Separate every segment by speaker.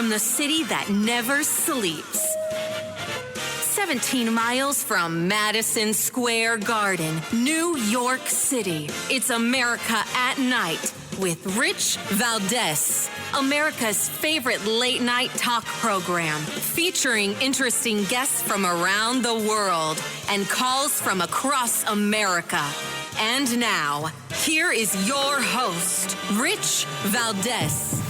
Speaker 1: from the city that never sleeps. 17 miles from Madison Square Garden, New York City. It's America at Night with Rich Valdez. America's favorite late-night talk program, featuring interesting guests from around the world and calls from across America. And now, here is your host, Rich Valdez.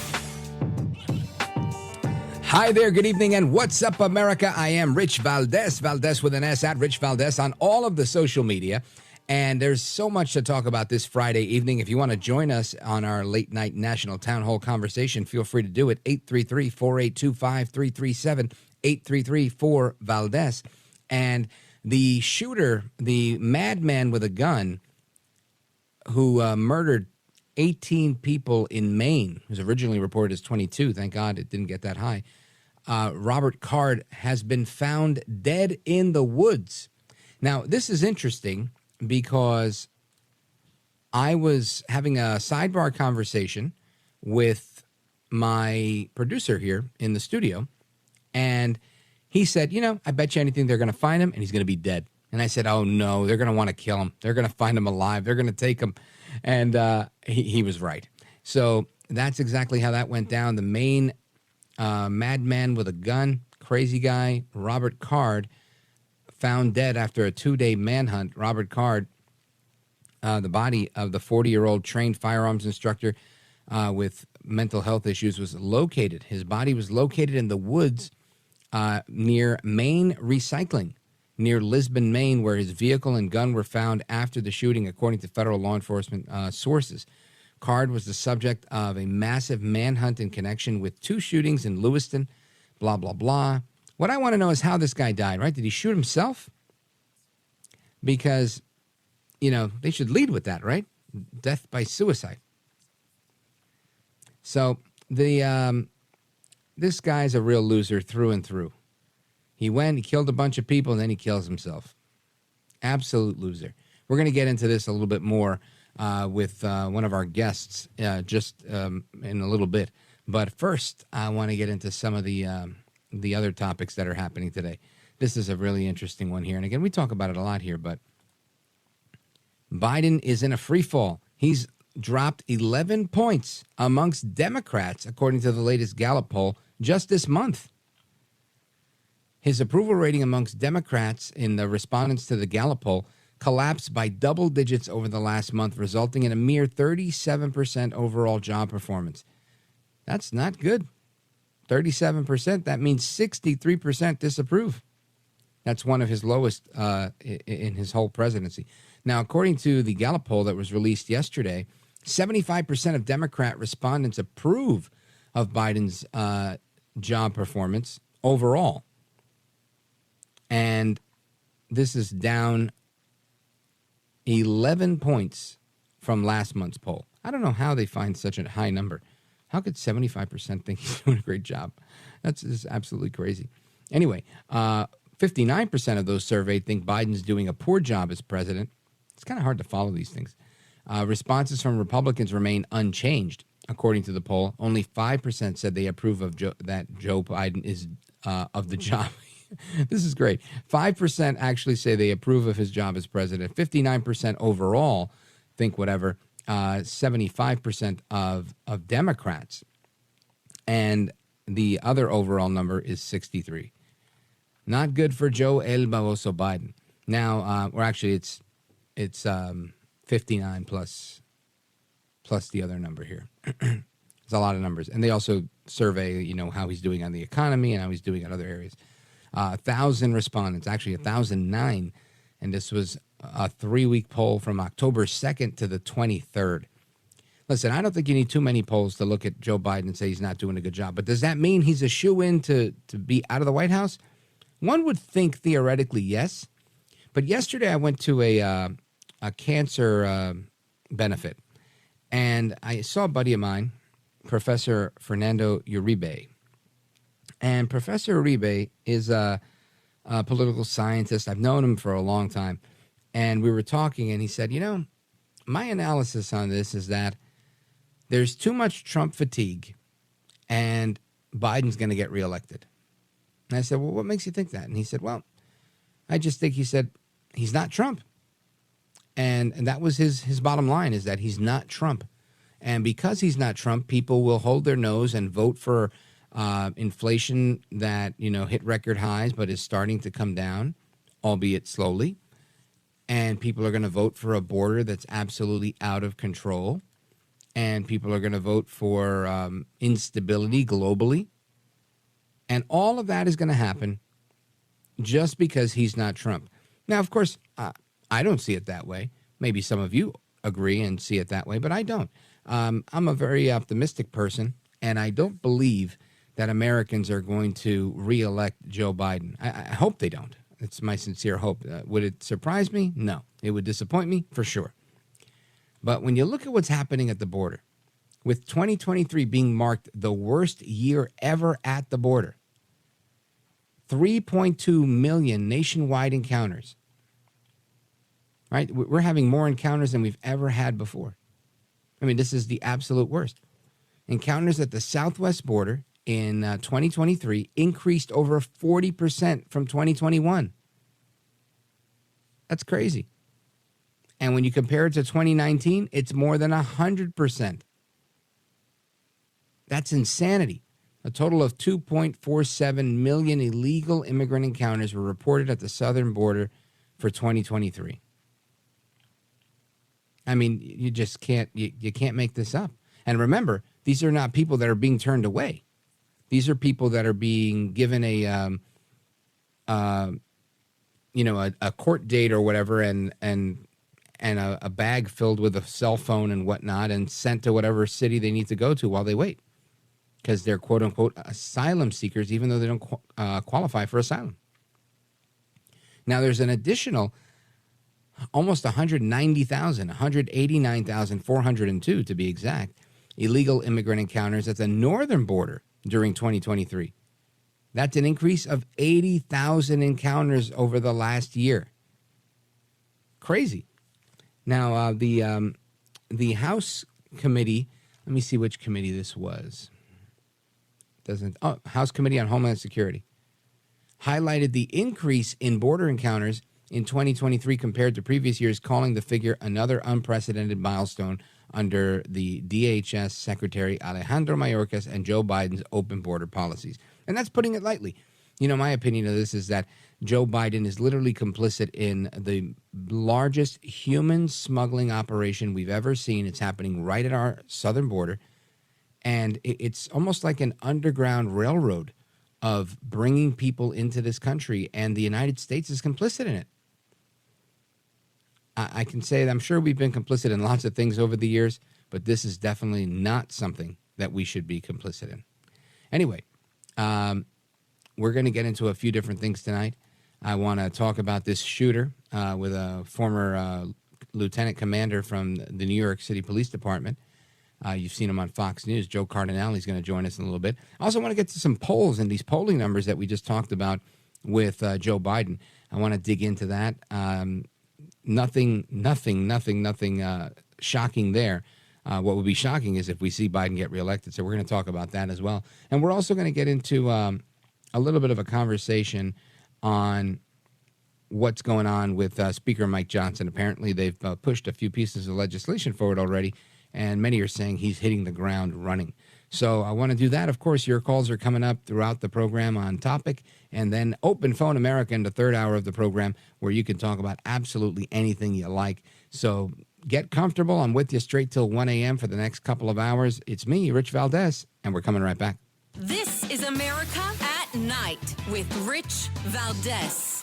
Speaker 2: Hi there, good evening, and what's up, America? I am Rich Valdez, Valdez with an S, at Rich Valdez on all of the social media. And there's so much to talk about this Friday evening. If you want to join us on our late night national town hall conversation, feel free to do it. 833-482-5337, 833-4-VALDEZ. And the shooter, the madman with a gun who murdered 18 people in Maine, who's originally reported as 22, thank God it didn't get that high, Robert Card, has been found dead in the woods. Now, this is interesting because I was having a sidebar conversation with my producer here in the studio, and he said, you know, I bet you anything they're going to find him and he's going to be dead. And I said, oh, no, they're going to want to kill him. They're going to find him alive. They're going to take him. And he was right. So that's exactly how that went down. The Maine madman with a gun, crazy guy, Robert Card, found dead after a 2-day manhunt. Robert Card, the body of the 40-year-old trained firearms instructor with mental health issues, was located. His body was located in the woods near Maine Recycling, near Lisbon, Maine, where his vehicle and gun were found after the shooting, according to federal law enforcement sources. Card was the subject of a massive manhunt in connection with 2 shootings in Lewiston, blah, blah, blah. What I want to know is how this guy died, right? Did he shoot himself? Because, you know, they should lead with that, right? Death by suicide. So this guy's a real loser through and through. He killed a bunch of people, and then he kills himself. Absolute loser. We're going to get into this a little bit more with one of our guests just in a little bit. But first, I want to get into some of the other topics that are happening today. This is a really interesting one here. And again, we talk about it a lot here, but Biden is in a free fall. He's dropped 11 points amongst Democrats, according to the latest Gallup poll, just this month. His approval rating amongst Democrats in the respondents to the Gallup poll collapsed by double digits over the last month, resulting in a mere 37% overall job performance. That's not good. 37%, that means 63% disapprove. That's one of his lowest in his whole presidency. Now, according to the Gallup poll that was released yesterday, 75% of Democrat respondents approve of Biden's job performance overall. And this is down 11 points from last month's poll. I don't know how they find such a high number. How could 75% think he's doing a great job? That's just absolutely crazy. Anyway, 59% of those surveyed think Biden's doing a poor job as president. It's kind of hard to follow these things. Responses from Republicans remain unchanged. According to the poll, only 5% said they approve of that Joe Biden is of the job. This is great. 5% actually say they approve of his job as president. 59% overall think whatever. 75% of Democrats. And the other overall number is 63. Not good for Joe El Baboso Biden. Now, or actually, it's 59 plus the other number here. It's a lot of numbers. And they also survey, you know, how he's doing on the economy and how he's doing on other areas. 1,000 respondents, actually 1,009. And this was a 3-week poll from October 2nd to the 23rd. Listen, I don't think you need too many polls to look at Joe Biden and say he's not doing a good job. But does that mean he's a shoo-in to be out of the White House? One would think theoretically yes. But yesterday I went to a cancer benefit. And I saw a buddy of mine, Professor Fernando Uribe. And Professor Uribe is a political scientist. I've known him for a long time. And we were talking, and he said, you know, my analysis on this is that there's too much Trump fatigue, and Biden's going to get reelected. And I said, well, what makes you think that? And he said, well, I just think, he said, he's not Trump. And that was his bottom line, is that he's not Trump. And because he's not Trump, people will hold their nose and vote for inflation that, hit record highs but is starting to come down, albeit slowly. And people are going to vote for a border that's absolutely out of control. And people are going to vote for instability globally. And all of that is going to happen just because he's not Trump. Now, of course, I don't see it that way. Maybe some of you agree and see it that way, but I don't. I'm a very optimistic person, and I don't believe that Americans are going to reelect Joe Biden. I hope they don't. It's my sincere hope. Would it surprise me? No. It would disappoint me? For sure. But when you look at what's happening at the border, with 2023 being marked the worst year ever at the border, 3.2 million nationwide encounters, right? We're having more encounters than we've ever had before. I mean, this is the absolute worst. Encounters at the southwest border in 2023 increased over 40% from 2021. That's crazy. And when you compare it to 2019, it's more than 100%. That's insanity. A total of 2.47 million illegal immigrant encounters were reported at the southern border for 2023. I mean, you just can't, you can't make this up. And remember, these are not people that are being turned away. These are people that are being given a court date or whatever, and a bag filled with a cell phone and whatnot, and sent to whatever city they need to go to while they wait, because they're quote unquote asylum seekers, even though they don't qualify for asylum. Now, there's an additional almost 190,000, 189,402 to be exact, illegal immigrant encounters at the northern border during 2023. That's an increase of 80,000 encounters over the last year. Crazy. Now, the House committee, let me see which committee this was. House Committee on Homeland Security highlighted the increase in border encounters in 2023 compared to previous years, calling the figure another unprecedented milestone under the DHS Secretary Alejandro Mayorkas and Joe Biden's open border policies. And that's putting it lightly. My opinion of this is that Joe Biden is literally complicit in the largest human smuggling operation we've ever seen. It's happening right at our southern border. And it's almost like an underground railroad of bringing people into this country, and the United States is complicit in it. I can say that I'm sure we've been complicit in lots of things over the years, but this is definitely not something that we should be complicit in. Anyway, we're going to get into a few different things tonight. I want to talk about this shooter with a former lieutenant commander from the New York City Police Department. You've seen him on Fox News. Joe Cardinale is going to join us in a little bit. I also want to get to some polls and these polling numbers that we just talked about with Joe Biden. I want to dig into that. Nothing shocking there. What would be shocking is if we see Biden get reelected. So we're going to talk about that as well. And we're also going to get into a little bit of a conversation on what's going on with Speaker Mike Johnson. Apparently, they've pushed a few pieces of legislation forward already, and many are saying he's hitting the ground running. So I want to do that. Of course, your calls are coming up throughout the program on topic, and then Open Phone America in the third hour of the program, where you can talk about absolutely anything you like. So get comfortable. I'm with you straight till 1 a.m. for the next couple of hours. It's me, Rich Valdez, and we're coming right back.
Speaker 1: This is America at Night with Rich Valdez.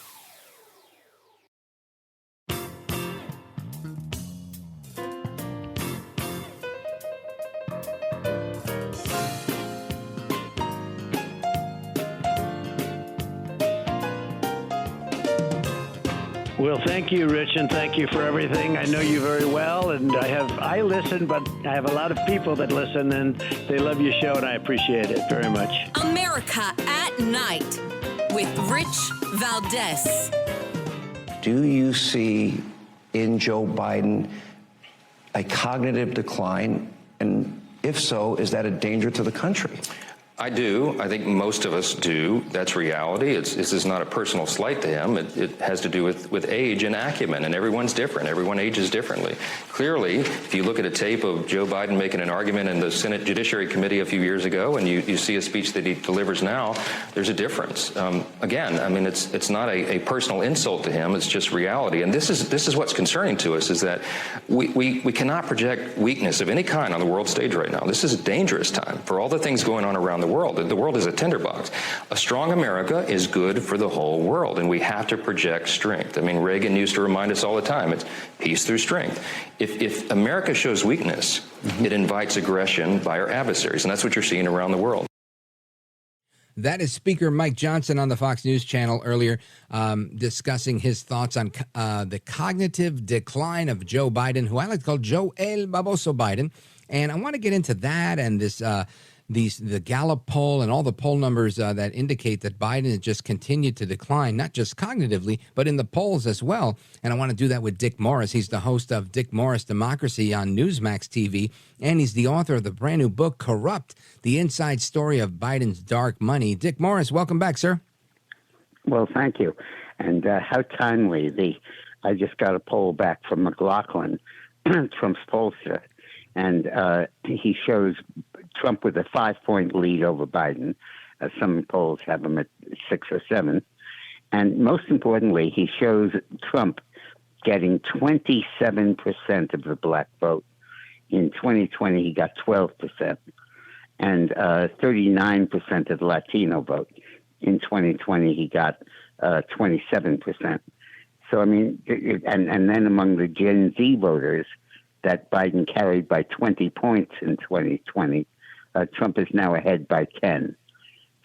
Speaker 3: Well, thank you, Rich, and thank you for everything. I know you very well, and I listen, but I have a lot of people that listen, and they love your show, and I appreciate it very much.
Speaker 1: America at Night with Rich Valdez.
Speaker 4: Do you see in Joe Biden a cognitive decline? And if so, is that a danger to the country?
Speaker 5: I do. I think most of us do. That's reality. This is not a personal slight to him. It has to do with age and acumen, and everyone's different. Everyone ages differently. Clearly, if you look at a tape of Joe Biden making an argument in the Senate Judiciary Committee a few years ago, and you see a speech that he delivers now, there's a difference. Again, I mean, it's not a personal insult to him. It's just reality. And this is what's concerning to us, is that we cannot project weakness of any kind on the world stage right now. This is a dangerous time for all the things going on around the world. The world is a tinderbox. A strong America is good for the whole world, and we have to project strength. I mean, Reagan used to remind us all the time, it's peace through strength. If America shows weakness, it invites aggression by our adversaries, and that's what you're seeing around the world.
Speaker 2: That is Speaker Mike Johnson on the Fox News Channel earlier, discussing his thoughts on the cognitive decline of Joe Biden, who I like to call Joe El Baboso Biden. And I want to get into that and this the Gallup poll and all the poll numbers that indicate that Biden has just continued to decline, not just cognitively, but in the polls as well. And I want to do that with Dick Morris. He's the host of Dick Morris Democracy on Newsmax TV, and he's the author of the brand new book, Corrupt, the inside story of Biden's dark money. Dick Morris, welcome back, sir.
Speaker 6: Well, thank you. And how timely. I just got a poll back from McLaughlin, Trump's pollster, and he shows Trump with a 5-point lead over Biden. Some polls have him at 6 or 7. And most importantly, he shows Trump getting 27% of the black vote. In 2020, he got 12%, and 39% of the Latino vote. In 2020, he got 27%. So, I mean, and then among the Gen Z voters that Biden carried by 20 points in 2020, Trump is now ahead by 10.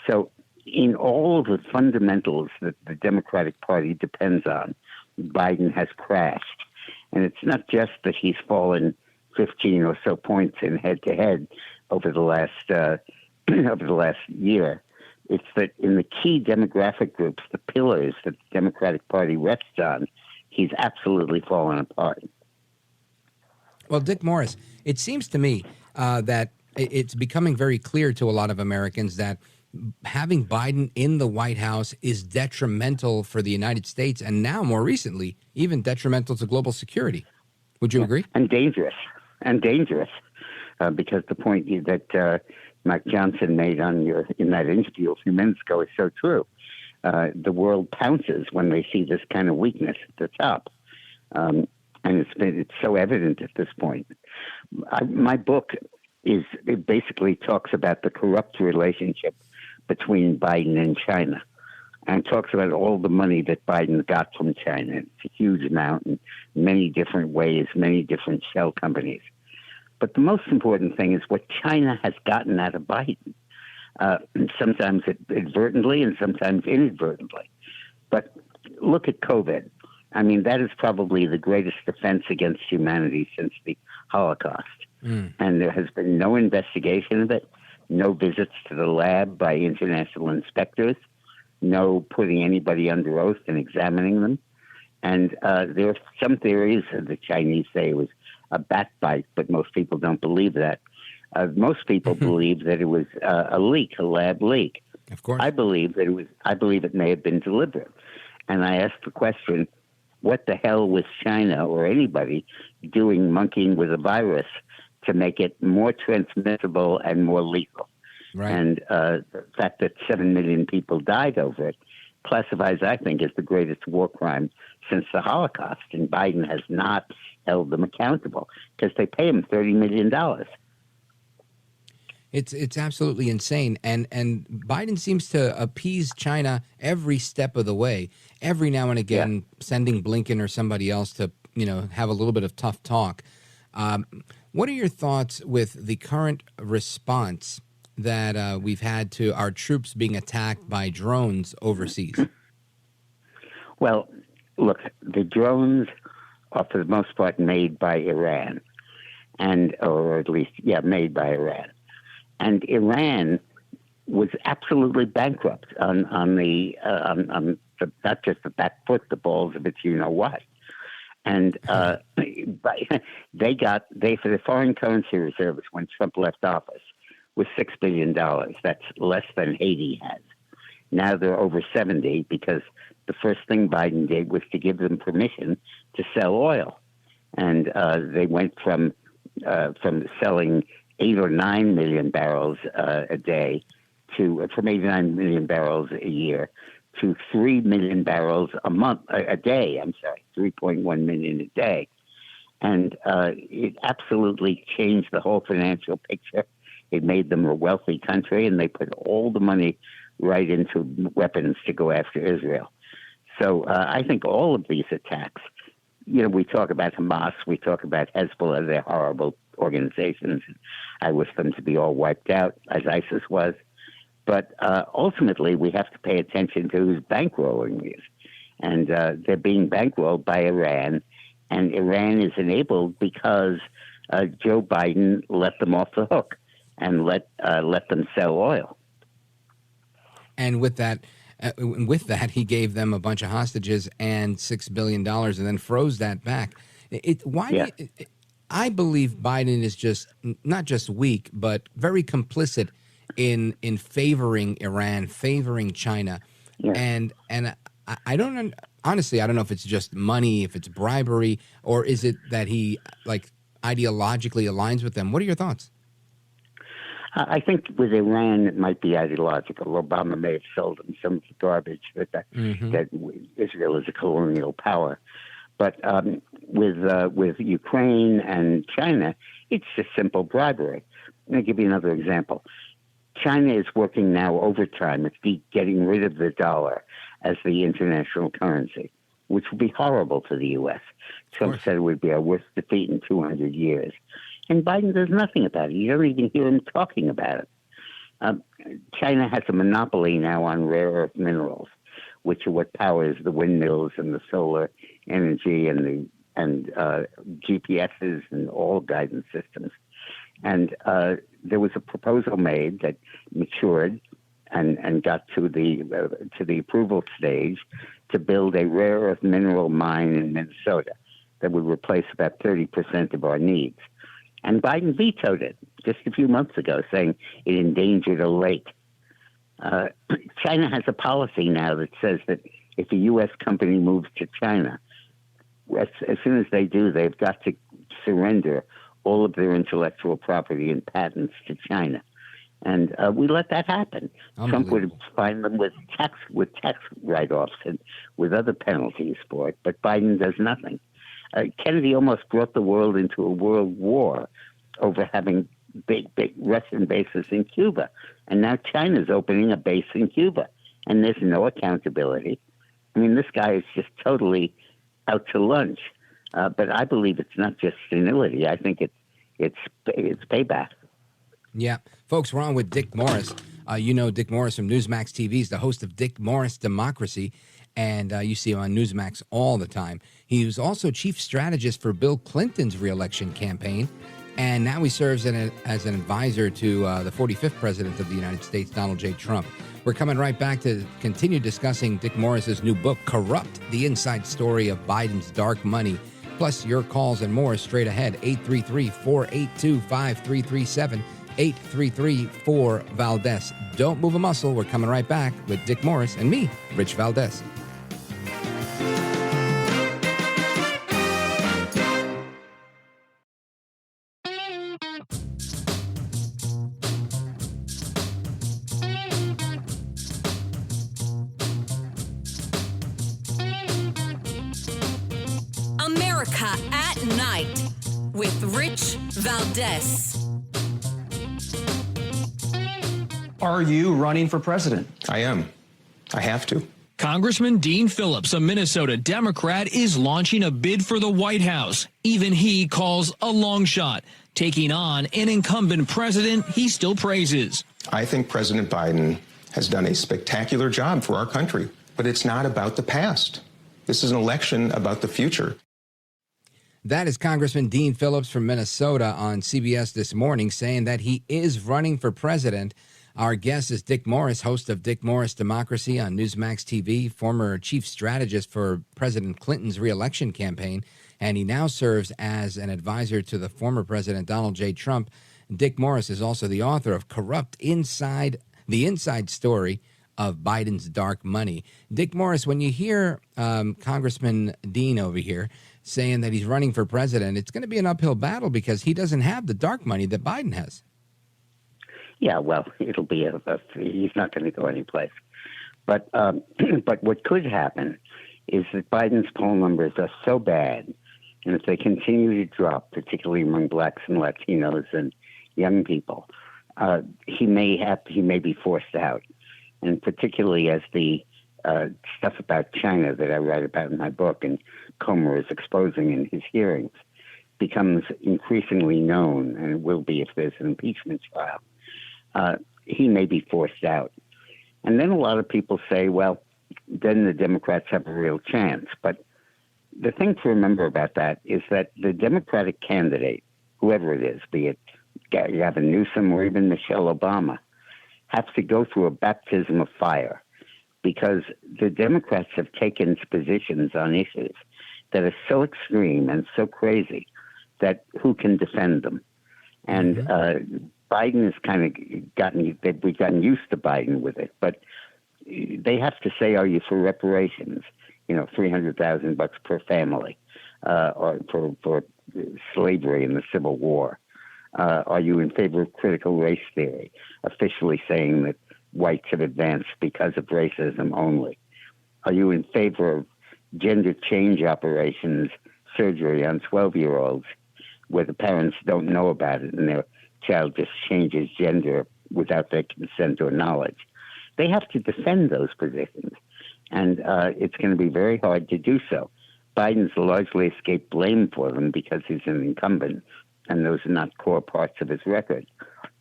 Speaker 6: So in all of the fundamentals that the Democratic Party depends on, Biden has crashed. And it's not just that he's fallen 15 or so points in head-to-head over the last year. It's that in the key demographic groups, the pillars that the Democratic Party rests on, he's absolutely fallen apart.
Speaker 2: Well, Dick Morris, it seems to me that it's becoming very clear to a lot of Americans that having Biden in the White House is detrimental for the United States, and now, more recently, even detrimental to global security. Would you agree?
Speaker 6: And dangerous. Because the point that Mike Johnson made in that interview a few minutes ago is so true. The world pounces when they see this kind of weakness at the top. And it's so evident at this point. My book it basically talks about the corrupt relationship between Biden and China, and talks about all the money that Biden got from China. It's a huge amount in many different ways, many different shell companies. But the most important thing is what China has gotten out of Biden, sometimes advertently and sometimes inadvertently. But look at COVID. I mean, that is probably the greatest offense against humanity since the Holocaust. And there has been no investigation of it, no visits to the lab by international inspectors, no putting anybody under oath and examining them. And there are some theories that the Chinese say it was a bat bite, but most people don't believe that. Most people believe that it was a leak, a lab leak.
Speaker 2: Of course.
Speaker 6: I believe it may have been deliberate. And I asked the question, what the hell was China or anybody doing monkeying with a virus to make it more transmissible and more lethal?
Speaker 2: Right.
Speaker 6: And the fact that 7 million people died over it classifies, I think, as the greatest war crime since the Holocaust. And Biden has not held them accountable because they pay him $30 million.
Speaker 2: It's absolutely insane. And Biden seems to appease China every step of the way. Every now and again, sending Blinken or somebody else to, have a little bit of tough talk. What are your thoughts with the current response that we've had to our troops being attacked by drones overseas?
Speaker 6: Well, look, the drones are for the most part made by Iran, or at least, made by Iran. And Iran was absolutely bankrupt on not just the back foot, the balls of its what. And for the foreign currency reserves when Trump left office was $6 billion. That's less than Haiti has. Now they're over 70 because the first thing Biden did was to give them permission to sell oil. And they went from selling 8 or 9 million barrels a day from 89 million barrels a year to 3 million barrels a day. 3.1 million a day. And it absolutely changed the whole financial picture. It made them a wealthy country, and they put all the money right into weapons to go after Israel. So I think all of these attacks, we talk about Hamas, we talk about Hezbollah, they're horrible organizations. I wish them to be all wiped out, as ISIS was. But ultimately, we have to pay attention to who's bankrolling these. And they're being bankrolled by Iran, and Iran is enabled because Joe Biden let them off the hook and let them sell oil.
Speaker 2: And with that, he gave them a bunch of hostages and $6 billion and then froze that back. I believe Biden is just not just weak, but very complicit in favoring Iran, favoring China.
Speaker 6: Yeah.
Speaker 2: And I don't honestly, I don't know if it's just money, if it's bribery, or is it that he ideologically aligns with them? What are your thoughts?
Speaker 6: I think with Iran, it might be ideological. Obama may have sold them some of the garbage that Israel is a colonial power. But with Ukraine and China, it's just simple bribery. Let me give you another example. China is working now overtime at getting rid of the dollar as the international currency, which would be horrible to the U.S. Trump said it would be our worst defeat in 200 years. And Biden does nothing about it. You don't even hear him talking about it. China has a monopoly now on rare earth minerals, which are what powers the windmills and the solar energy and GPSs and all guidance systems. And there was a proposal made that matured and got to the approval stage to build a rare earth mineral mine in Minnesota that would replace about 30% of our needs. And Biden vetoed it just a few months ago, saying it endangered a lake. China has a policy now that says that if a U.S. company moves to China, as soon as they do, they've got to surrender all of their intellectual property and patents to China. And we let that happen. Trump would fine them with tax write-offs and with other penalties for it, but Biden does nothing. Kennedy almost brought the world into a world war over having big Russian bases in Cuba. And now China's opening a base in Cuba, and there's no accountability. I mean, this guy is just totally out to lunch. But I believe it's not just senility. I think it's payback.
Speaker 2: Yeah. Folks, we're on with Dick Morris. You know Dick Morris from Newsmax TV. He's the host of Dick Morris Democracy, and you see him on Newsmax all the time. He was also chief strategist for Bill Clinton's reelection campaign, and now he serves as an advisor to the 45th president of the United States, Donald J. Trump. We're coming right back to continue discussing Dick Morris's new book, Corrupt, the Inside Story of Biden's Dark Money. Plus, your calls and more straight ahead, 833-482-5337, 833-4-VALDEZ. Don't move a muscle. We're coming right back with Dick Morris and me, Rich Valdez.
Speaker 1: America at Night with Rich Valdez.
Speaker 7: Are you running for president?
Speaker 5: I am. I have to.
Speaker 8: Congressman Dean Phillips, a Minnesota Democrat, is launching a bid for the White House. Even he calls a long shot, taking on an incumbent president he still praises.
Speaker 5: I think President Biden has done a spectacular job for our country, but it's not about the past. This is an election about the future.
Speaker 2: That is Congressman Dean Phillips from Minnesota on CBS This Morning saying that he is running for president. Our guest is Dick Morris, host of Dick Morris Democracy on Newsmax TV, former chief strategist for President Clinton's reelection campaign, and he now serves as an advisor to the former President Donald J. Trump. Dick Morris is also the author of The Inside Story of Biden's Dark Money. Dick Morris, when you hear Congressman Dean over here saying that he's running for president, it's going to be an uphill battle because he doesn't have the dark money that Biden has.
Speaker 6: Yeah, well, it'll be he's not going to go anyplace. But but what could happen is that Biden's poll numbers are so bad, and if they continue to drop, particularly among blacks and Latinos and young people, he may be forced out. And particularly as the stuff about China that I write about in my book and Comer is exposing in his hearings becomes increasingly known, and it will be if there's an impeachment trial, he may be forced out. And then a lot of people say, well, then the Democrats have a real chance. But the thing to remember about that is that the Democratic candidate, whoever it is, be it Gavin Newsom or even Michelle Obama, have to go through a baptism of fire because the Democrats have taken positions on issues that are so extreme and so crazy that who can defend them? And Biden has kind of we've gotten used to Biden with it, but they have to say, are you for reparations? $300,000 per family, or for slavery in the Civil War? Are you in favor of critical race theory, officially saying that whites have advanced because of racism only? Are you in favor of gender change operations, surgery on 12-year-olds, where the parents don't know about it and their child just changes gender without their consent or knowledge? They have to defend those positions, and it's going to be very hard to do so. Biden's largely escaped blame for them because he's an incumbent, and those are not core parts of his record.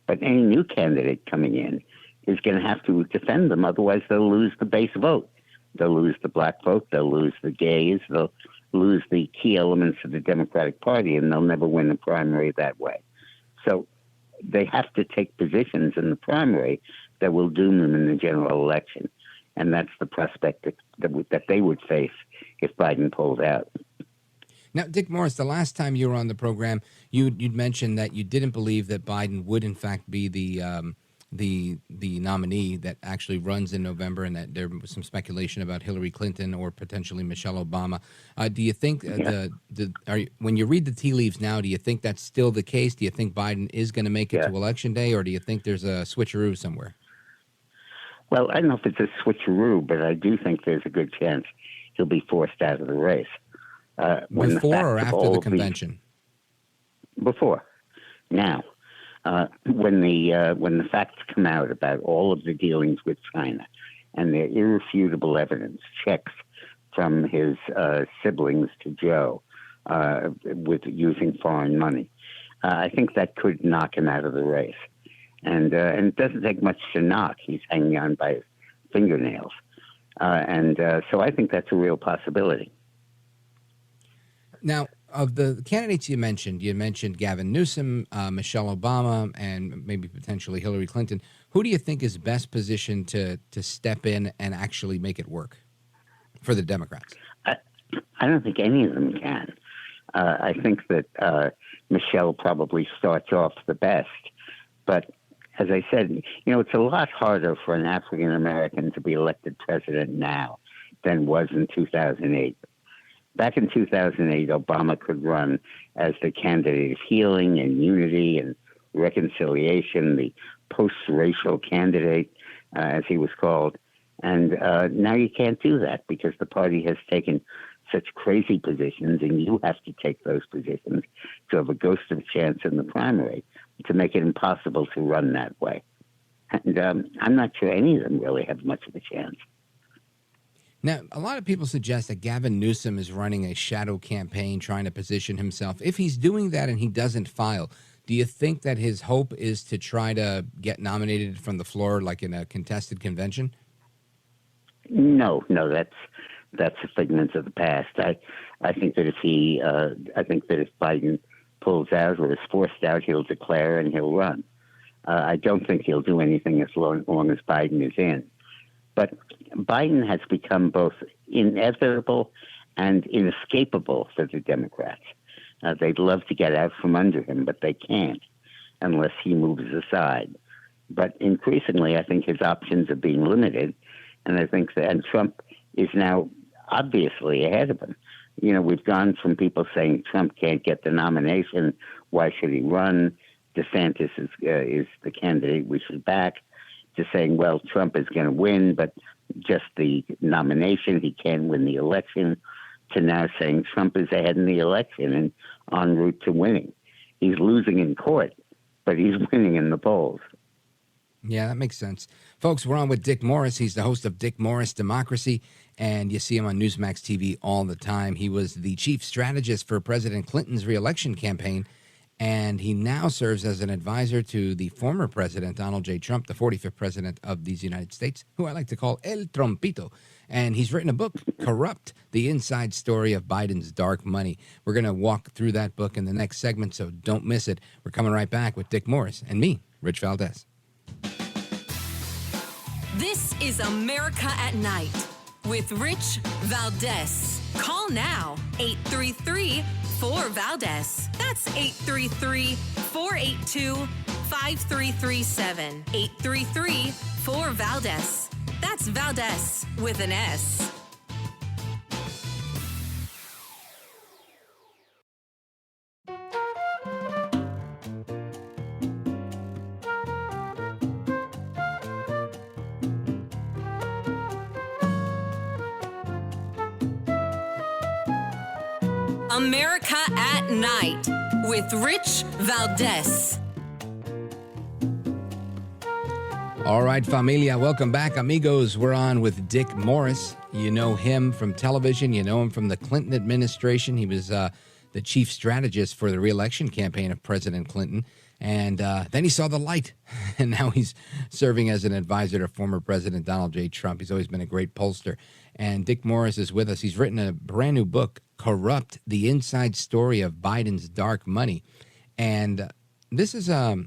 Speaker 6: But any new candidate coming in is going to have to defend them, otherwise they'll lose the base vote. They'll lose the black vote, they'll lose the gays, they'll lose the key elements of the Democratic Party, and they'll never win the primary that way. So they have to take positions in the primary that will doom them in the general election. And that's the prospect that they would face if Biden pulled out.
Speaker 2: Now, Dick Morris, the last time you were on the program, you'd mentioned that you didn't believe that Biden would, in fact, be the nominee that actually runs in November, and that there was some speculation about Hillary Clinton or potentially Michelle Obama. Do you think when you read the tea leaves now, do you think that's still the case? Do you think Biden is going to make it to Election Day, or do you think there's a switcheroo somewhere?
Speaker 6: Well, I don't know if it's a switcheroo, but I do think there's a good chance he'll be forced out of the race.
Speaker 2: Before or after the convention?
Speaker 6: Before. Now, when the facts come out about all of the dealings with China and their irrefutable evidence, checks from his siblings to Joe with using foreign money, I think that could knock him out of the race. And it doesn't take much to knock. He's hanging on by his fingernails. So I think that's a real possibility.
Speaker 2: Now, of the candidates you mentioned Gavin Newsom, Michelle Obama, and maybe potentially Hillary Clinton. Who do you think is best positioned to step in and actually make it work for the Democrats?
Speaker 6: I don't think any of them can. I think that Michelle probably starts off the best. But as I said, it's a lot harder for an African American to be elected president now than was in 2008. Back in 2008, Obama could run as the candidate of healing and unity and reconciliation, the post-racial candidate, as he was called. And now you can't do that because the party has taken such crazy positions, and you have to take those positions to have a ghost of a chance in the primary to make it impossible to run that way. And I'm not sure any of them really have much of a chance.
Speaker 2: Now, a lot of people suggest that Gavin Newsom is running a shadow campaign, trying to position himself. If he's doing that and he doesn't file, do you think that his hope is to try to get nominated from the floor, like in a contested convention? No, that's a figment of the past. I think that if Biden pulls out or is forced out, he'll declare and he'll run. I don't think he'll do anything as long as Biden is in. But Biden has become both inevitable and inescapable for the Democrats. They'd love to get out from under him, but they can't.
Speaker 6: unless he moves aside. But increasingly, I think his options are being limited, and I think that and Trump is now obviously ahead of him. We've gone from people saying Trump can't get the nomination, why should he run? DeSantis is the candidate we should back, to saying, well, Trump is going to win, but just the nomination, he can't win the election, to now saying Trump is ahead in the election and en route to winning. He's losing in court, but he's winning in the polls.
Speaker 2: Yeah, that makes sense. Folks, we're on with Dick Morris. He's the host of Dick Morris Democracy, and you see him on Newsmax TV all the time. He was the chief strategist for President Clinton's reelection campaign, and he now serves as an advisor to the former president, Donald J. Trump, the 45th president of these United States, who I like to call El Trompito. And he's written a book, Corrupt, the Inside Story of Biden's Dark Money. We're going to walk through that book in the next segment, so don't miss it. We're coming right back with Dick Morris and me, Rich Valdez.
Speaker 1: This is America at Night with Rich Valdez. Call now, 833-4-VALDEZ. That's 833-482-5337. 833-4-VALDEZ. That's Valdez with an S. America at Night with Rich Valdez.
Speaker 2: All right, familia, welcome back. Amigos, we're on with Dick Morris. You know him from television. You know him from the Clinton administration. He was the chief strategist for the reelection campaign of President Clinton. And then he saw the light, and now he's serving as an advisor to former President Donald J. Trump. He's always been a great pollster. And Dick Morris is with us. He's written a brand new book, Corrupt, the Inside Story of Biden's Dark Money. And this is a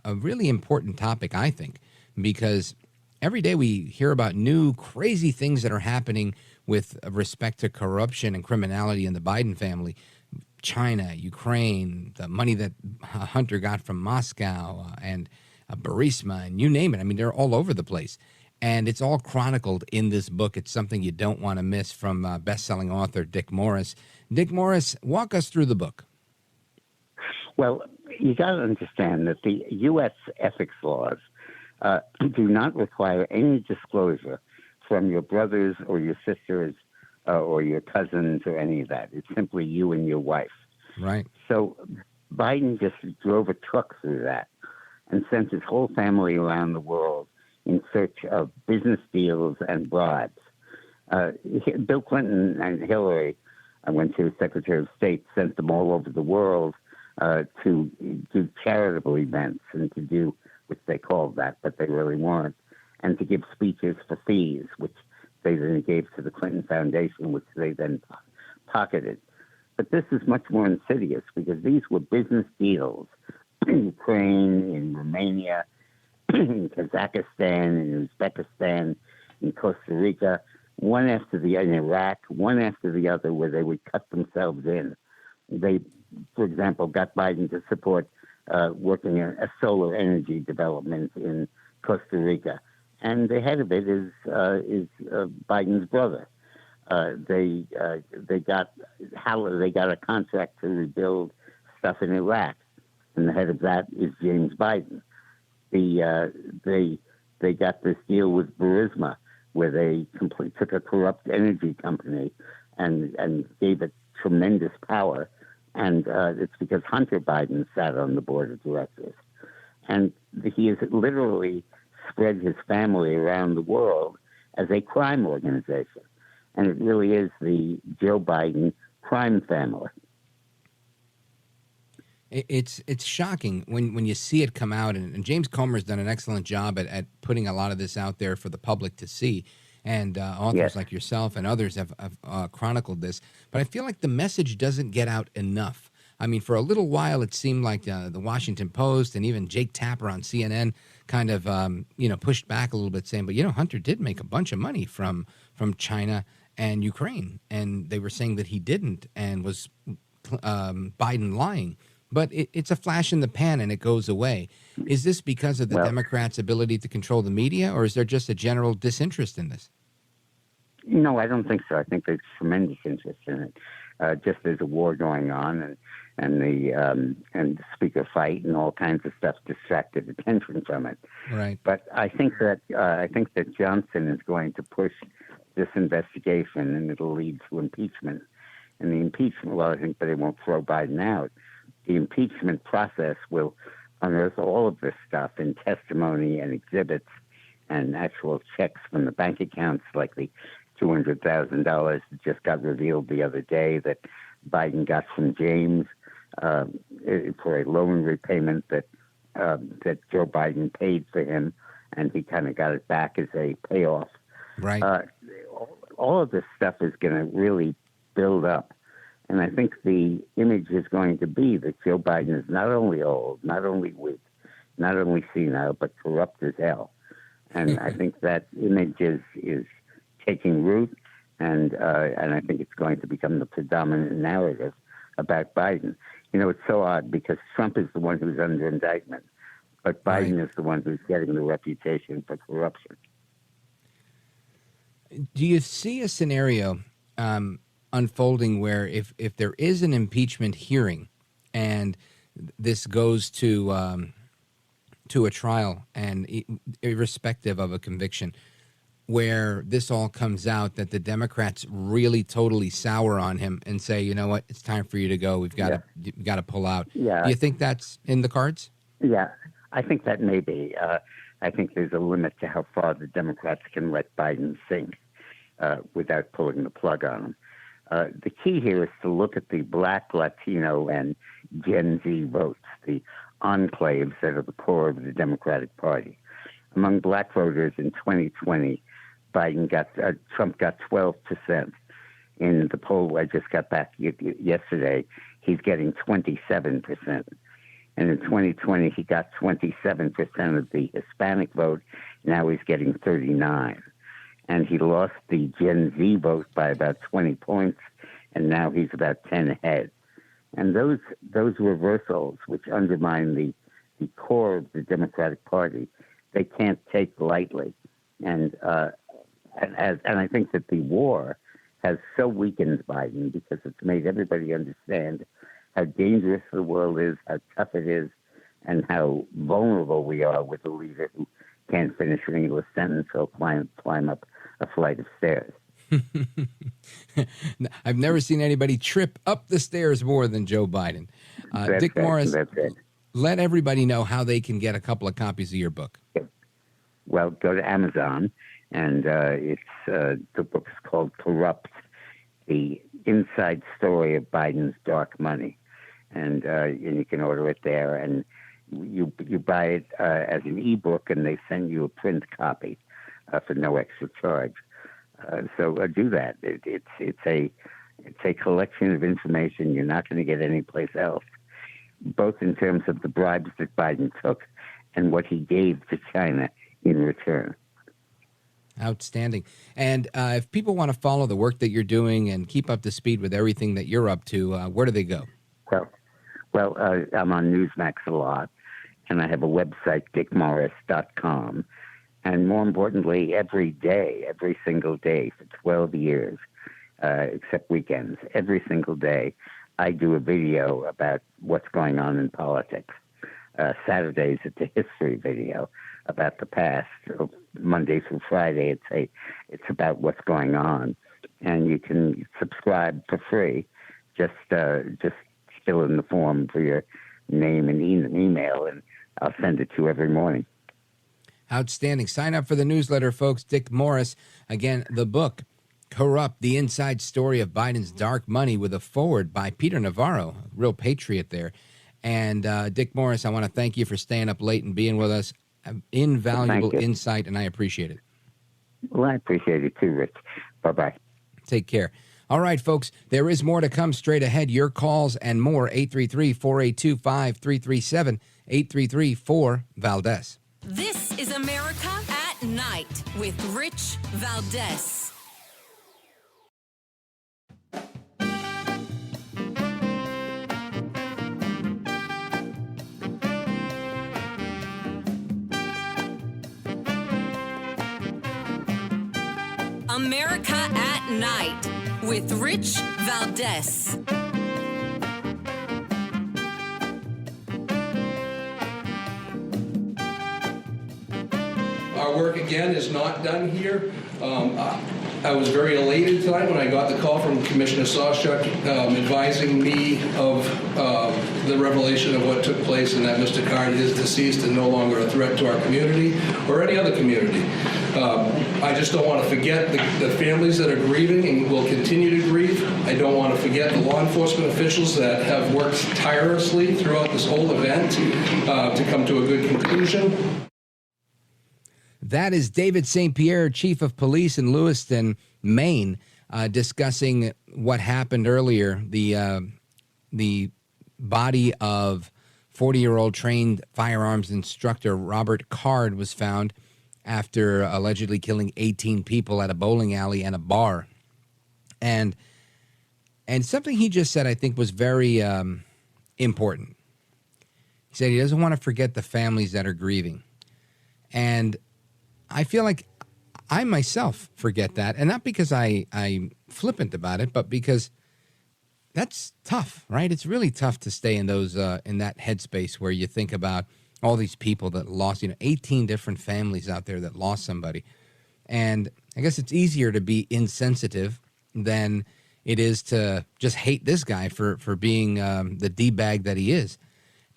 Speaker 2: really important topic, I think, because every day we hear about new crazy things that are happening with respect to corruption and criminality in the Biden family. China, Ukraine, the money that Hunter got from Moscow, and Burisma, and you name it. I mean, they're all over the place. And it's all chronicled in this book. It's something you don't want to miss from best-selling author Dick Morris. Dick Morris, walk us through the book.
Speaker 6: Well, you got to understand that the U.S. ethics laws do not require any disclosure from your brothers or your sisters or your cousins or any of that. It's simply you and your wife.
Speaker 2: Right.
Speaker 6: So Biden just drove a truck through that and sent his whole family around the world in search of business deals and bribes. Bill Clinton and Hillary, when she was Secretary of State, sent them all over the world to do charitable events and to do, which they called that, but they really weren't, and to give speeches for fees, which they then gave to the Clinton Foundation, which they then pocketed. But this is much more insidious because these were business deals in Ukraine, in Romania, in Kazakhstan, in Uzbekistan, in Costa Rica, one after the other, in Iraq, one after the other, where they would cut themselves in. They, for example, got Biden to support working a solar energy development in Costa Rica, and the head of it is Biden's brother. They got a contract to rebuild stuff in Iraq, and the head of that is James Biden. They got this deal with Burisma, where they took a corrupt energy company and gave it tremendous power, and it's because Hunter Biden sat on the board of directors, and he has literally spread his family around the world as a crime organization, and it really is the Joe Biden crime family.
Speaker 2: It's shocking when you see it come out, and James Comer's done an excellent job at putting a lot of this out there for the public to see, and authors like yourself and others have chronicled this. But I feel like the message doesn't get out enough. I mean, for a little while, it seemed like the Washington Post and even Jake Tapper on CNN kind of pushed back a little bit, saying, but Hunter did make a bunch of money from China and Ukraine, and they were saying that he didn't, and was Biden lying. but it's a flash in the pan and it goes away. Is this because of the Democrats' ability to control the media, or is there just a general disinterest in this?
Speaker 6: No, I don't think so. I think there's tremendous interest in it. Just there's a war going on, and the speaker fight and all kinds of stuff distracted attention from it.
Speaker 2: Right.
Speaker 6: But I think that Johnson is going to push this investigation, and it'll lead to impeachment. And the impeachment, well, I think that they won't throw Biden out. The impeachment process will unearth all of this stuff in testimony and exhibits and actual checks from the bank accounts, like the $200,000 that just got revealed the other day that Biden got from James for a loan repayment that Joe Biden paid for him, and he kind of got it back as a payoff.
Speaker 2: Right.
Speaker 6: All of this stuff is going to really build up. And I think the image is going to be that Joe Biden is not only old, not only weak, not only senile, but corrupt as hell. And I think that image is taking root, and I think it's going to become the predominant narrative about Biden. You know, it's so odd because Trump is the one who's under indictment, but Biden is the one who's getting the reputation for corruption.
Speaker 2: Do you see a scenario unfolding where if there is an impeachment hearing and this goes to a trial, and irrespective of a conviction, where this all comes out, that the Democrats really totally sour on him and say, you know what, it's time for you to go. We've got to pull out.
Speaker 6: Yeah.
Speaker 2: Do you think that's in the cards?
Speaker 6: Yeah, I think that may be. I think there's a limit to how far the Democrats can let Biden sink without pulling the plug on him. The key here is to look at the Black, Latino, and Gen Z votes, the enclaves that are the core of the Democratic Party. Among black voters in 2020, Trump got 12%. In the poll I just got back yesterday, he's getting 27%. And in 2020, he got 27% of the Hispanic vote. Now he's getting 39%. And he lost the Gen Z vote by about 20 points, and now he's about 10 ahead. And those reversals, which undermine the core of the Democratic Party, they can't take lightly. And I think that the war has so weakened Biden because it's made everybody understand how dangerous the world is, how tough it is, and how vulnerable we are with a leader who can't finish an English sentence or climb up a flight of stairs.
Speaker 2: I've never seen anybody trip up the stairs more than Joe Biden. Dick Morris, let everybody know how they can get a couple of copies of your book.
Speaker 6: Well, go to Amazon, and the book is called Corrupt, The Inside Story of Biden's Dark Money. And you can order it there, and you buy it as an ebook, and they send you a print copy for no extra charge. So do that. It's a collection of information you're not going to get anyplace else, both in terms of the bribes that Biden took and what he gave to China in return.
Speaker 2: Outstanding. And if people want to follow the work that you're doing and keep up to speed with everything that you're up to, where do they go?
Speaker 6: Well, I'm on Newsmax a lot, and I have a website, dickmorris.com. And more importantly, every day, every single day for 12 years, except weekends, every single day, I do a video about what's going on in politics. Saturdays, it's a history video about the past. Monday through Friday, it's about what's going on. And you can subscribe for free. Just fill in the form for your name and email, and I'll send it to you every morning.
Speaker 2: Outstanding. Sign up for the newsletter, folks. Dick Morris. Again, the book, Corrupt, The Inside Story of Biden's Dark Money, with a foreword by Peter Navarro, a real patriot there. And Dick Morris, I want to thank you for staying up late and being with us. Invaluable insight, and I appreciate it.
Speaker 6: Well, I appreciate it too, Rich. Bye-bye.
Speaker 2: Take care. All right, folks, there is more to come straight ahead. Your calls and more, 833-482-5337, 833-4-VALDEZ.
Speaker 1: This is America at Night with Rich Valdez. America at Night with Rich Valdez.
Speaker 9: Our work, again, is not done here. I was very elated tonight when I got the call from Commissioner Sawchuk advising me of the revelation of what took place and that Mr. Card is deceased and no longer a threat to our community or any other community. I just don't want to forget the families that are grieving and will continue to grieve. I don't want to forget the law enforcement officials that have worked tirelessly throughout this whole event to come to a good conclusion.
Speaker 2: That is David St. Pierre, Chief of Police in Lewiston, Maine, discussing what happened earlier. The body of 40-year-old trained firearms instructor Robert Card was found after allegedly killing 18 people at a bowling alley and a bar. And something he just said I think was very important. He said he doesn't want to forget the families that are grieving. And I feel like I myself forget that, and not because I'm flippant about it, but because that's tough, right? It's really tough to stay in those in that headspace where you think about all these people that lost, 18 different families out there that lost somebody. And I guess it's easier to be insensitive than it is to just hate this guy for being the D-bag that he is.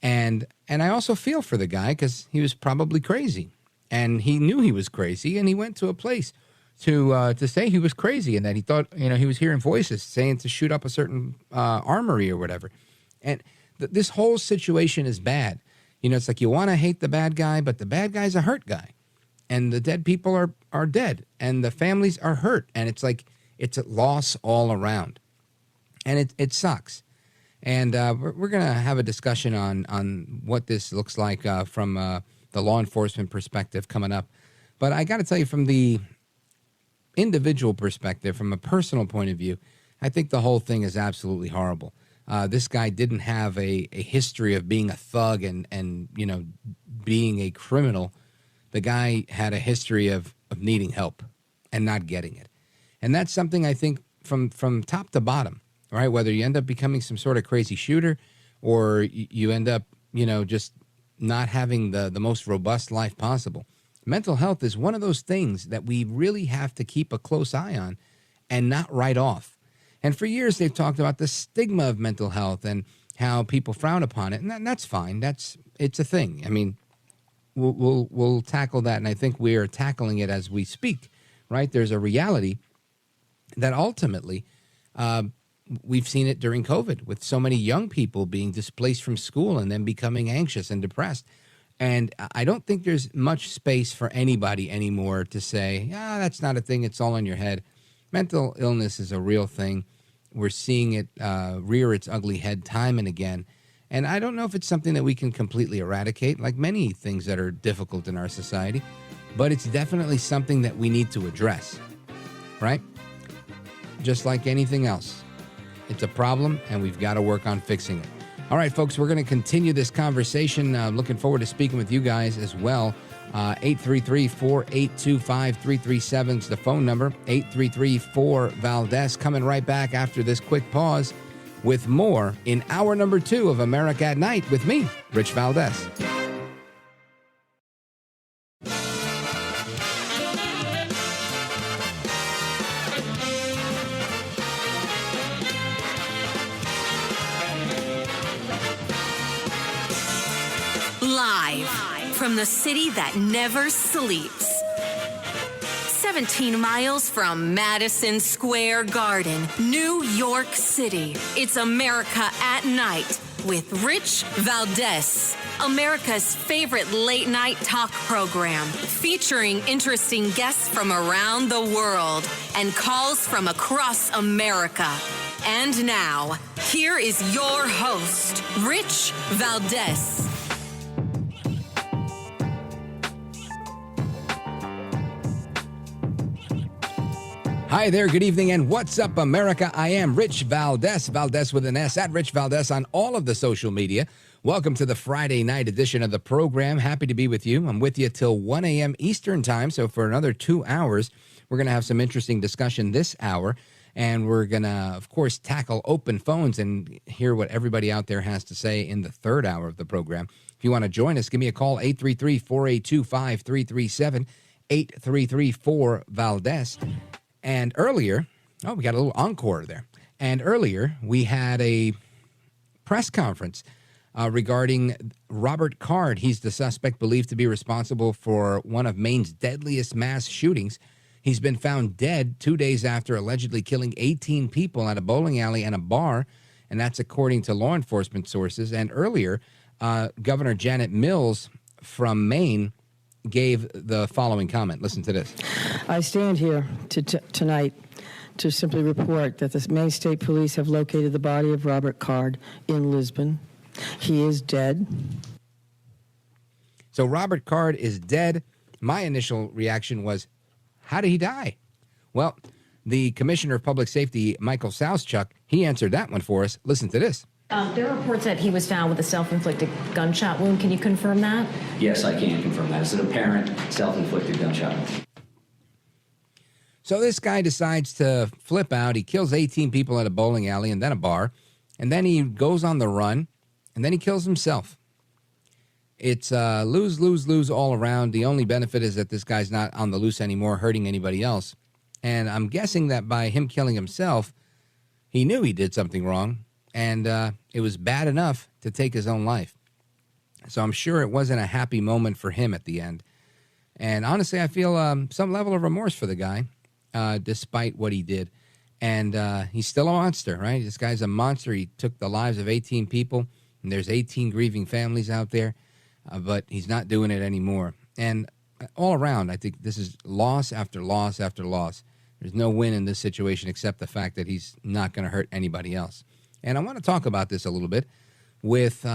Speaker 2: And I also feel for the guy because he was probably crazy. And he knew he was crazy, and he went to a place to say he was crazy and that he thought, he was hearing voices saying to shoot up a certain armory or whatever. And this whole situation is bad. It's like you want to hate the bad guy, but the bad guy's a hurt guy. And the dead people are dead, and the families are hurt. And it's like it's a loss all around. And it sucks. And we're going to have a discussion on what this looks like from the law enforcement perspective coming up. But I got to tell you, from the individual perspective, from a personal point of view, I think the whole thing is absolutely horrible. This guy didn't have a history of being a thug and being a criminal. The guy had a history of needing help and not getting it. And that's something I think from top to bottom, right? Whether you end up becoming some sort of crazy shooter or you end up, just not having the most robust life possible. Mental health is one of those things that we really have to keep a close eye on and not write off. And for years, they've talked about the stigma of mental health and how people frown upon it. And that's fine. It's a thing. I mean, we'll tackle that. And I think we are tackling it as we speak, right? There's a reality that ultimately, we've seen it during COVID with so many young people being displaced from school and then becoming anxious and depressed. And I don't think there's much space for anybody anymore to say, that's not a thing. It's all in your head. Mental illness is a real thing. We're seeing it rear its ugly head time and again. And I don't know if it's something that we can completely eradicate, like many things that are difficult in our society, but it's definitely something that we need to address, right? Just like anything else. It's a problem, and we've got to work on fixing it. All right, folks, we're going to continue this conversation. Looking forward to speaking with you guys as well. 833-482-5337 is the phone number. 833-4-VALDEZ. Coming right back after this quick pause with more in hour number 2 of America at Night with me, Rich Valdez.
Speaker 1: Live from the city that never sleeps. 17 miles from Madison Square Garden, New York City. It's America at Night with Rich Valdez, America's favorite late night talk program, featuring interesting guests from around the world and calls from across America. And now, here is your host, Rich Valdez.
Speaker 2: Hi there, good evening, and what's up, America? I am Rich Valdez, Valdez with an S, at Rich Valdez on all of the social media. Welcome to the Friday night edition of the program. Happy to be with you. I'm with you till 1 a.m. Eastern time, so for another 2 hours, We're going to have some interesting discussion this hour, and we're going to, of course, tackle open phones and hear what everybody out there has to say in the third hour of the program. If you want to join us, give me a call, 833-482-5337, 833-4-VALDEZ. And earlier, we got a little encore there. And earlier, we had a press conference regarding Robert Card. He's the suspect believed to be responsible for one of Maine's deadliest mass shootings. He's been found dead 2 days after allegedly killing 18 people at a bowling alley and a bar, and that's according to law enforcement sources. And earlier, Governor Janet Mills from Maine gave the following comment. Listen to this.
Speaker 10: I stand here tonight to simply report that the Maine State Police have located the body of Robert Card in Lisbon. He is dead.
Speaker 2: So Robert Card is dead. My initial reaction was, how did he die? Well, the Commissioner of Public Safety, Michael Souschuk, he answered that one for us. Listen to this.
Speaker 11: There are reports that he was found with a self-inflicted gunshot wound. Can you confirm that?
Speaker 12: Yes, I can confirm that. It's an apparent self-inflicted gunshot wound.
Speaker 2: So this guy decides to flip out. He kills 18 people at a bowling alley and then a bar. And then he goes on the run. And then he kills himself. It's lose, lose, lose all around. The only benefit is that this guy's not on the loose anymore, hurting anybody else. And I'm guessing that by him killing himself, he knew he did something wrong. And it was bad enough to take his own life. So I'm sure it wasn't a happy moment for him at the end. And honestly, I feel some level of remorse for the guy. Despite what he did. And he's still a monster, right? This guy's a monster. He took the lives of 18 people, and there's 18 grieving families out there, but he's not doing it anymore. And all around, I think this is loss after loss after loss. There's no win in this situation except the fact that he's not going to hurt anybody else. And I want to talk about this a little bit with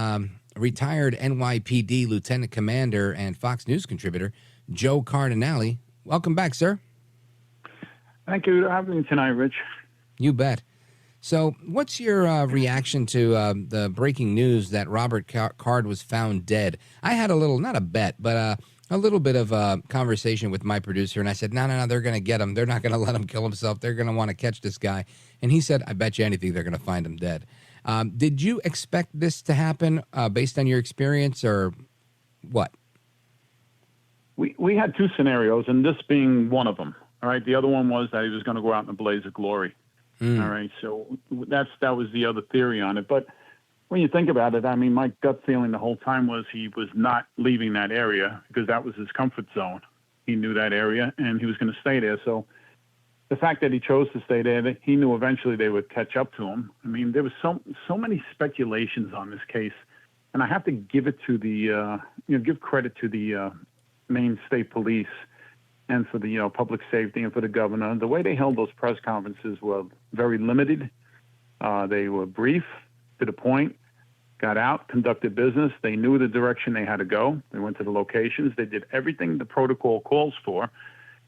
Speaker 2: retired NYPD Lieutenant Commander and Fox News contributor, Joe Cardinale. Welcome back, sir.
Speaker 13: Thank you for having me tonight, Rich.
Speaker 2: You bet. So what's your reaction to the breaking news that Robert Card was found dead? I had a little, not a bet, but a little bit of a conversation with my producer, and I said, no, they're going to get him. They're not going to let him kill himself. They're going to want to catch this guy. And he said, I bet you anything they're going to find him dead. Did you expect this to happen based on your experience, or what?
Speaker 13: We had two scenarios, and this being one of them. All right. The other one was that he was going to go out in a blaze of glory. All right. So that was the other theory on it. But when you think about it, I mean, my gut feeling the whole time was he was not leaving that area because that was his comfort zone. He knew that area and he was going to stay there. So the fact that he chose to stay there, he knew eventually they would catch up to him. I mean, there was so many speculations on this case, and I have to give it to the give credit to the Maine State Police. And for the public safety and for the governor, the way they held those press conferences were very limited. They were brief, to the point, got out, conducted business. They knew the direction they had to go. They went to the locations. They did everything the protocol calls for.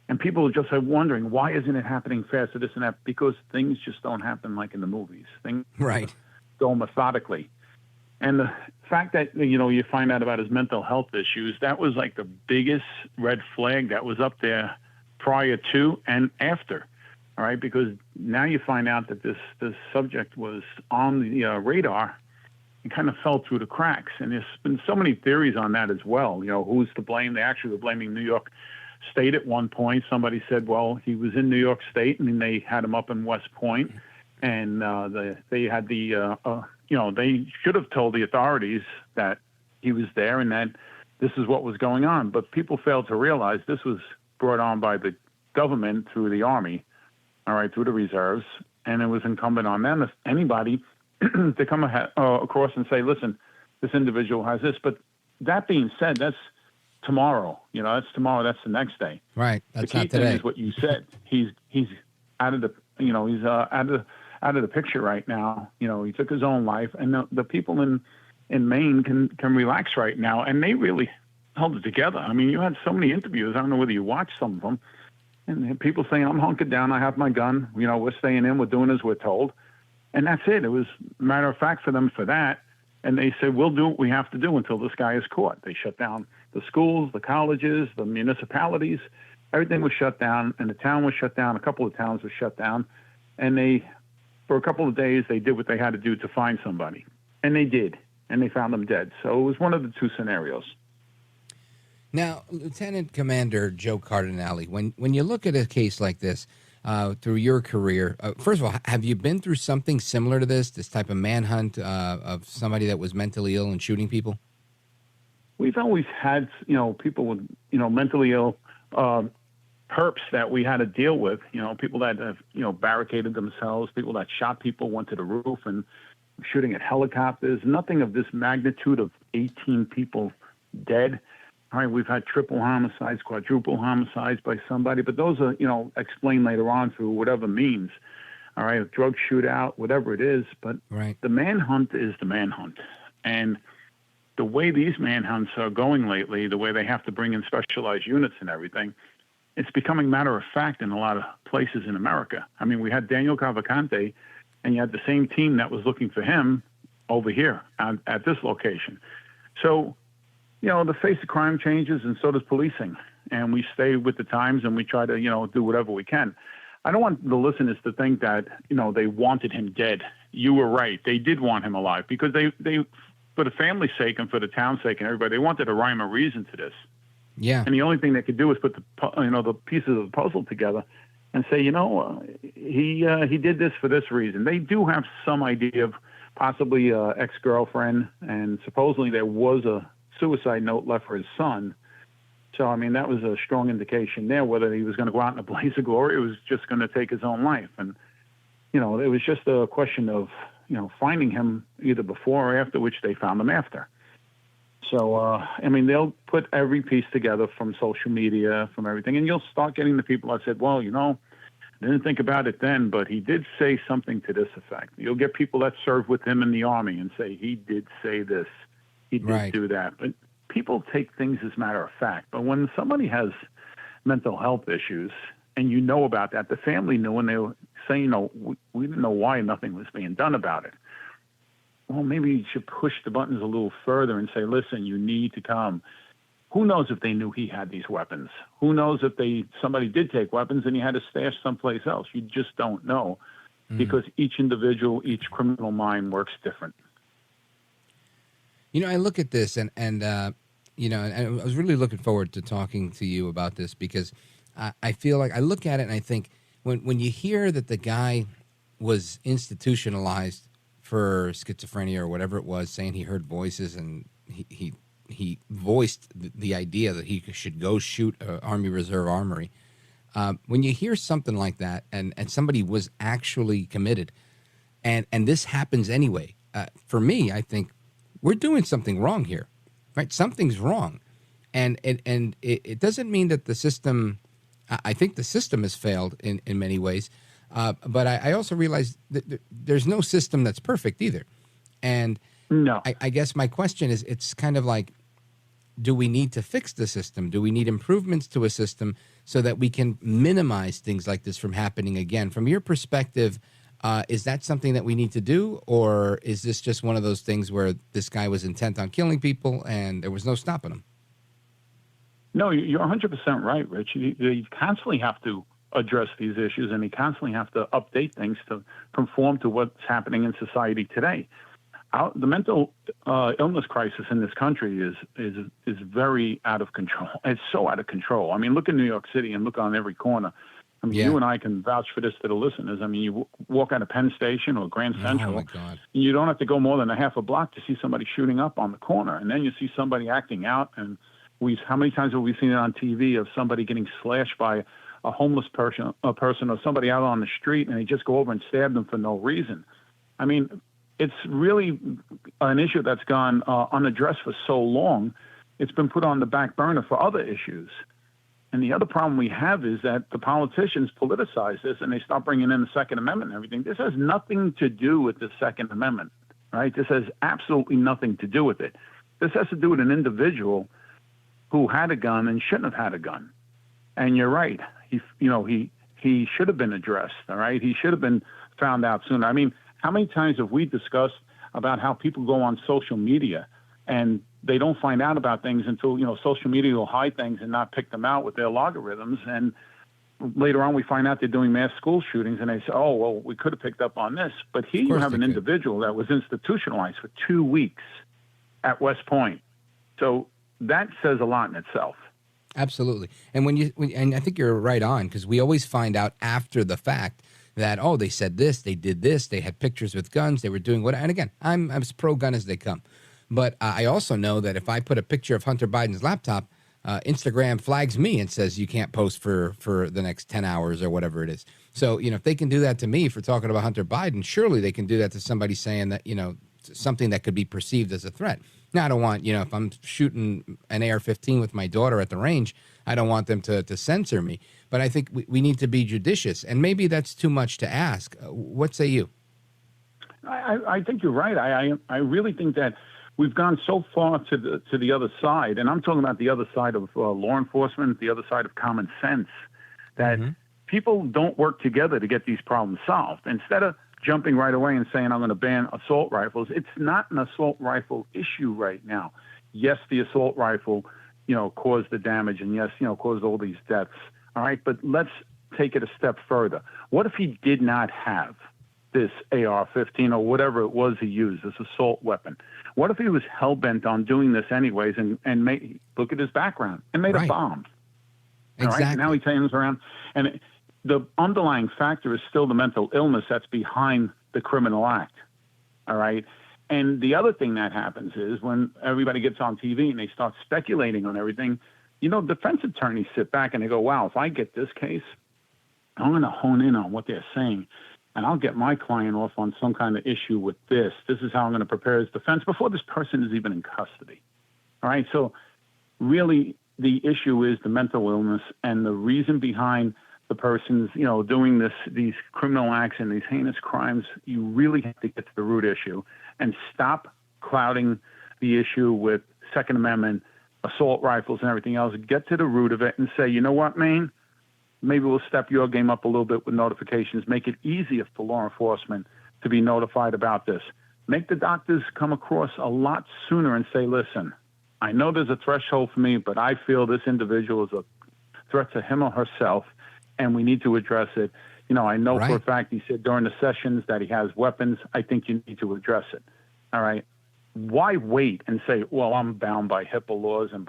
Speaker 13: And people just are wondering, why isn't it happening faster, this and that? Because things just don't happen like in the movies. Things go methodically. And the fact that, you find out about his mental health issues, that was like the biggest red flag that was up there prior to and after. All right. Because now you find out that this subject was on the radar and kind of fell through the cracks. And there's been so many theories on that as well. Who's to blame? They actually were blaming New York State at one point. Somebody said, well, he was in New York State and they had him up in West Point. And they had they should have told the authorities that he was there and that this is what was going on. But people failed to realize this was brought on by the government through the Army, all right, through the reserves. And it was incumbent on them, if anybody, to come across and say, listen, this individual has this. But that being said, that's tomorrow. That's tomorrow. That's the next day.
Speaker 2: Right. That's
Speaker 13: the key
Speaker 2: not today.
Speaker 13: thing is what you said. He's out of the, he's out of the picture right now. He took his own life, and the people in Maine can relax right now, and they really held it together. I mean, you had so many interviews. I don't know whether you watched some of them, and people saying, I'm hunkered down, I have my gun, we're staying in, we're doing as we're told. And that's it. It was a matter of fact for them for that. And they said, we'll do what we have to do until this guy is caught. They shut down the schools, the colleges, the municipalities, everything was shut down, and the town was shut down. A couple of towns were shut down, and for a couple of days, they did what they had to do to find somebody, and they did, and they found them dead. So it was one of the two scenarios.
Speaker 2: Now, Lieutenant Commander Joe Cardinale, when you look at a case like this through your career, first of all, have you been through something similar to this type of manhunt of somebody that was mentally ill and shooting people?
Speaker 13: We've always had, people with, mentally ill perps that we had to deal with, people that have, barricaded themselves, people that shot people, went to the roof and shooting at helicopters. Nothing of this magnitude of 18 people dead. All right, we've had triple homicides, quadruple homicides by somebody, but those are, explained later on through whatever means. All right, a drug shootout, whatever it is. But the manhunt is the manhunt. And the way these manhunts are going lately, the way they have to bring in specialized units and everything, it's becoming matter of fact in a lot of places in America. I mean, we had Daniel Cavalcante, and you had the same team that was looking for him over here at this location. So, the face of crime changes, and so does policing. And we stay with the times, and we try to, do whatever we can. I don't want the listeners to think that, they wanted him dead. You were right. They did want him alive because they for the family's sake and for the town's sake and everybody, they wanted a rhyme or reason to this.
Speaker 2: Yeah.
Speaker 13: And the only thing they could do was put the pieces of the puzzle together and say, he did this for this reason. They do have some idea of possibly an ex-girlfriend, and supposedly there was a suicide note left for his son. So, I mean, that was a strong indication there, whether he was going to go out in a blaze of glory or was just going to take his own life. And, it was just a question of, finding him either before or after, which they found him after. So, I mean, they'll put every piece together from social media, from everything, and you'll start getting the people that said, well, I didn't think about it then, but he did say something to this effect. You'll get people that served with him in the Army and say, he did say this. He did do that. But people take things as a matter of fact. But when somebody has mental health issues and you know about that, the family knew, and they were saying, we didn't know why nothing was being done about it. Well, maybe you should push the buttons a little further and say, listen, you need to come. Who knows if they knew he had these weapons? Who knows if somebody did take weapons and he had to stash someplace else? You just don't know because each individual, each criminal mind works different.
Speaker 2: I look at this and I was really looking forward to talking to you about this because I feel like I look at it and I think when you hear that the guy was institutionalized for schizophrenia or whatever it was, saying he heard voices and he voiced the idea that he should go shoot an Army Reserve armory. When you hear something like that and somebody was actually committed and this happens anyway, for me, I think we're doing something wrong here, right? Something's wrong. And it doesn't mean that the system, I think the system has failed in many ways. But I also realize that there's no system that's perfect either. And
Speaker 13: no,
Speaker 2: I guess my question is, it's kind of like, do we need to fix the system? Do we need improvements to a system so that we can minimize things like this from happening again? From your perspective, is that something that we need to do? Or is this just one of those things where this guy was intent on killing people and there was no stopping him?
Speaker 13: No, you're 100% right, Rich. You constantly have to address these issues, and you constantly have to update things to conform to what's happening in society today. The mental illness crisis in this country is very out of control. It's so out of control. I mean, look in New York City and look on every corner. I mean, you and I can vouch for this to the listeners. I mean, you walk out of Penn Station or Grand Central, and you don't have to go more than a half a block to see somebody shooting up on the corner, and then you see somebody acting out. And how many times have we seen it on TV of somebody getting slashed by a homeless person or somebody out on the street, and they just go over and stab them for no reason? I mean, it's really an issue that's gone unaddressed for so long. It's been put on the back burner for other issues. And the other problem we have is that the politicians politicize this and they start bringing in the Second Amendment and everything. This has nothing to do with the Second Amendment, right? This has absolutely nothing to do with it. This has to do with an individual who had a gun and shouldn't have had a gun. And you're right. He should have been addressed, all right? He should have been found out sooner. I mean, how many times have we discussed about how people go on social media and they don't find out about things until, social media will hide things and not pick them out with their logarithms. And later on, we find out they're doing mass school shootings, and they say, oh, well, we could have picked up on this. But here you have an individual that was institutionalized for 2 weeks at West Point. So that says a lot in itself.
Speaker 2: Absolutely. And and I think you're right on, because we always find out after the fact that, oh, they said this, they did this, they had pictures with guns, they were doing what. And again, I'm as pro-gun as they come. But I also know that if I put a picture of Hunter Biden's laptop, Instagram flags me and says you can't post for the next 10 hours or whatever it is. So, if they can do that to me for talking about Hunter Biden, surely they can do that to somebody saying that, something that could be perceived as a threat. Now, I don't want, if I'm shooting an AR-15 with my daughter at the range, I don't want them to censor me. But I think we need to be judicious, and maybe that's too much to ask. What say you?
Speaker 13: I think you're right. I really think that we've gone so far to the other side, and I'm talking about the other side of law enforcement, the other side of common sense, that people don't work together to get these problems solved. Instead of jumping right away and saying, I'm going to ban assault rifles, it's not an assault rifle issue right now. Yes, the assault rifle, caused the damage, and yes, caused all these deaths. All right, but let's take it a step further. What if he did not have this AR-15 or whatever it was he used, this assault weapon? What if he was hell-bent on doing this anyways and look at his background and made a bomb?
Speaker 2: Exactly.
Speaker 13: All right? Now he turns around. And the underlying factor is still the mental illness that's behind the criminal act. All right? And the other thing that happens is when everybody gets on TV and they start speculating on everything, defense attorneys sit back and they go, wow, if I get this case, I'm going to hone in on what they're saying. And I'll get my client off on some kind of issue with this. This is how I'm going to prepare his defense before this person is even in custody. All right. So really the issue is the mental illness and the reason behind the person's, doing these criminal acts and these heinous crimes. You really have to get to the root issue and stop clouding the issue with Second Amendment, assault rifles and everything else. Get to the root of it and say, you know what, Maine? Maybe we'll step your game up a little bit with notifications, make it easier for law enforcement to be notified about this. Make the doctors come across a lot sooner and say, listen, I know there's a threshold for me, but I feel this individual is a threat to him or herself, and we need to address it. I know for a fact he said during the sessions that he has weapons. I think you need to address it. All right. Why wait and say, well, I'm bound by HIPAA laws and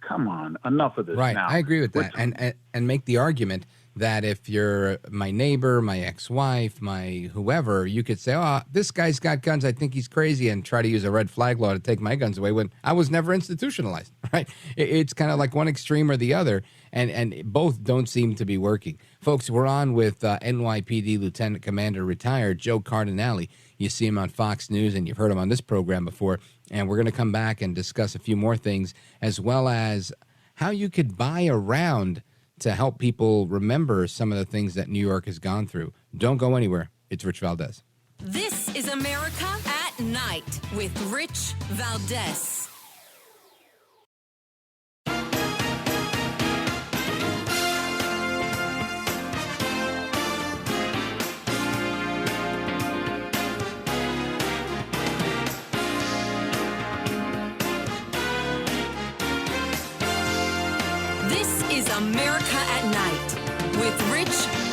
Speaker 13: come on, enough of this now.
Speaker 2: I agree with that. And make the argument that if you're my neighbor, my ex-wife, my whoever, you could say, oh, this guy's got guns, I think he's crazy, and try to use a red flag law to take my guns away when I was never institutionalized, right? It's kind of like one extreme or the other, and both don't seem to be working. Folks, we're on with NYPD Lieutenant Commander retired Joe Cardinale. You see him on Fox News, and you've heard him on this program before, and we're going to come back and discuss a few more things, as well as how you could buy a round to help people remember some of the things that New York has gone through. Don't go anywhere. It's Rich Valdez.
Speaker 1: This is America at Night with Rich Valdez. America at Night with Rich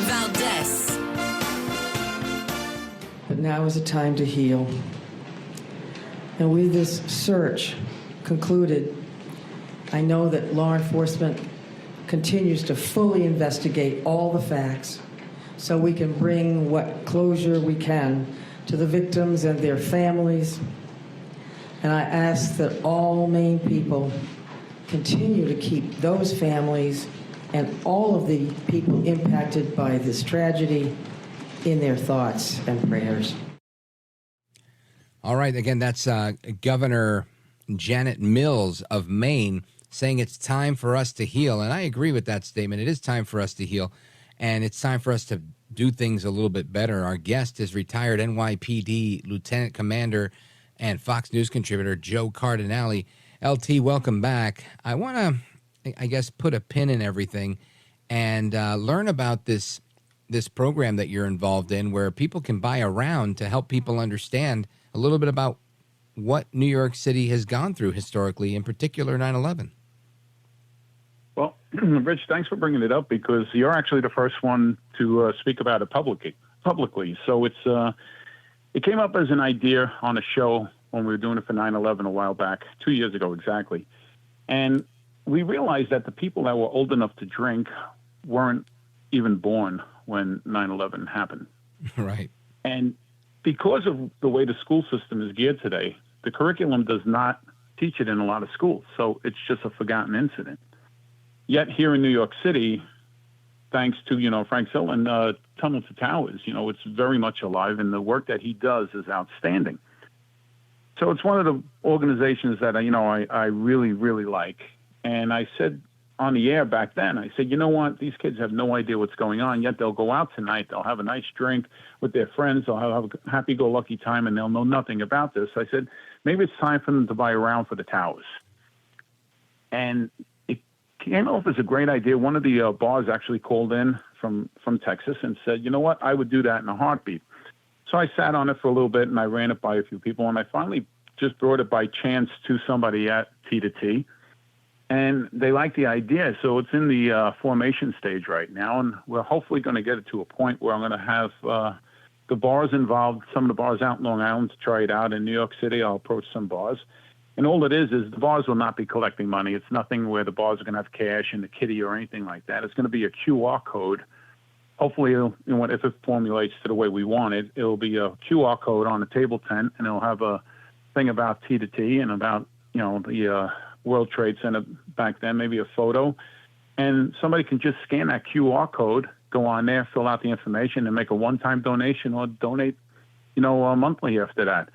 Speaker 1: Valdez.
Speaker 10: But now is a time to heal. And with this search concluded, I know that law enforcement continues to fully investigate all the facts so we can bring what closure we can to the victims and their families. And I ask that all Maine people continue to keep those families and all of the people impacted by this tragedy in their thoughts and prayers.
Speaker 2: All right, again, that's Governor Janet Mills of Maine saying it's time for us to heal. And I agree with that statement. It is time for us to heal, and it's time for us to do things a little bit better. Our guest is retired NYPD Lieutenant Commander and Fox News contributor Joe Cardinale. LT, welcome back. I want to, I guess, put a pin in everything and learn about this program that you're involved in, where people can buy a round to help people understand a little bit about what New York City has gone through historically, in particular 9/11.
Speaker 13: Well, Rich, thanks for bringing it up because you're actually the first one to speak about it publicly. So it came up as an idea on a show when we were doing it for 9/11 a while back, 2 years ago exactly. And we realized that the people that were old enough to drink weren't even born when 9/11 happened.
Speaker 2: Right.
Speaker 13: And because of the way the school system is geared today, the curriculum does not teach it in a lot of schools. So it's just a forgotten incident. Yet here in New York City, thanks to, Frank Sill and Tunnel to Towers, it's very much alive, and the work that he does is outstanding. So it's one of the organizations that, I really, really like. And I said on the air back then, I said, you know what? These kids have no idea what's going on, yet they'll go out tonight. They'll have a nice drink with their friends. They'll have a happy-go-lucky time, and they'll know nothing about this. I said, maybe it's time for them to buy a round for the towers. And it came off as a great idea. One of the bars actually called in from Texas and said, you know what? I would do that in a heartbeat. So I sat on it for a little bit, and I ran it by a few people, and I finally just brought it by chance to somebody at T2T. And they like the idea, so it's in the formation stage right now, and we're hopefully going to get it to a point where I'm going to have the bars involved, some of the bars out in Long Island to try it out. In New York City, I'll approach some bars. And all it is the bars will not be collecting money. It's nothing where the bars are going to have cash in the kitty or anything like that. It's going to be a QR code. Hopefully, if it formulates to the way we want it, it'll be a QR code on a table tent, and it'll have a thing about T2T and about, the World Trade Center back then, maybe a photo, and somebody can just scan that QR code, go on there, fill out the information, and make a one-time donation or donate, monthly after that.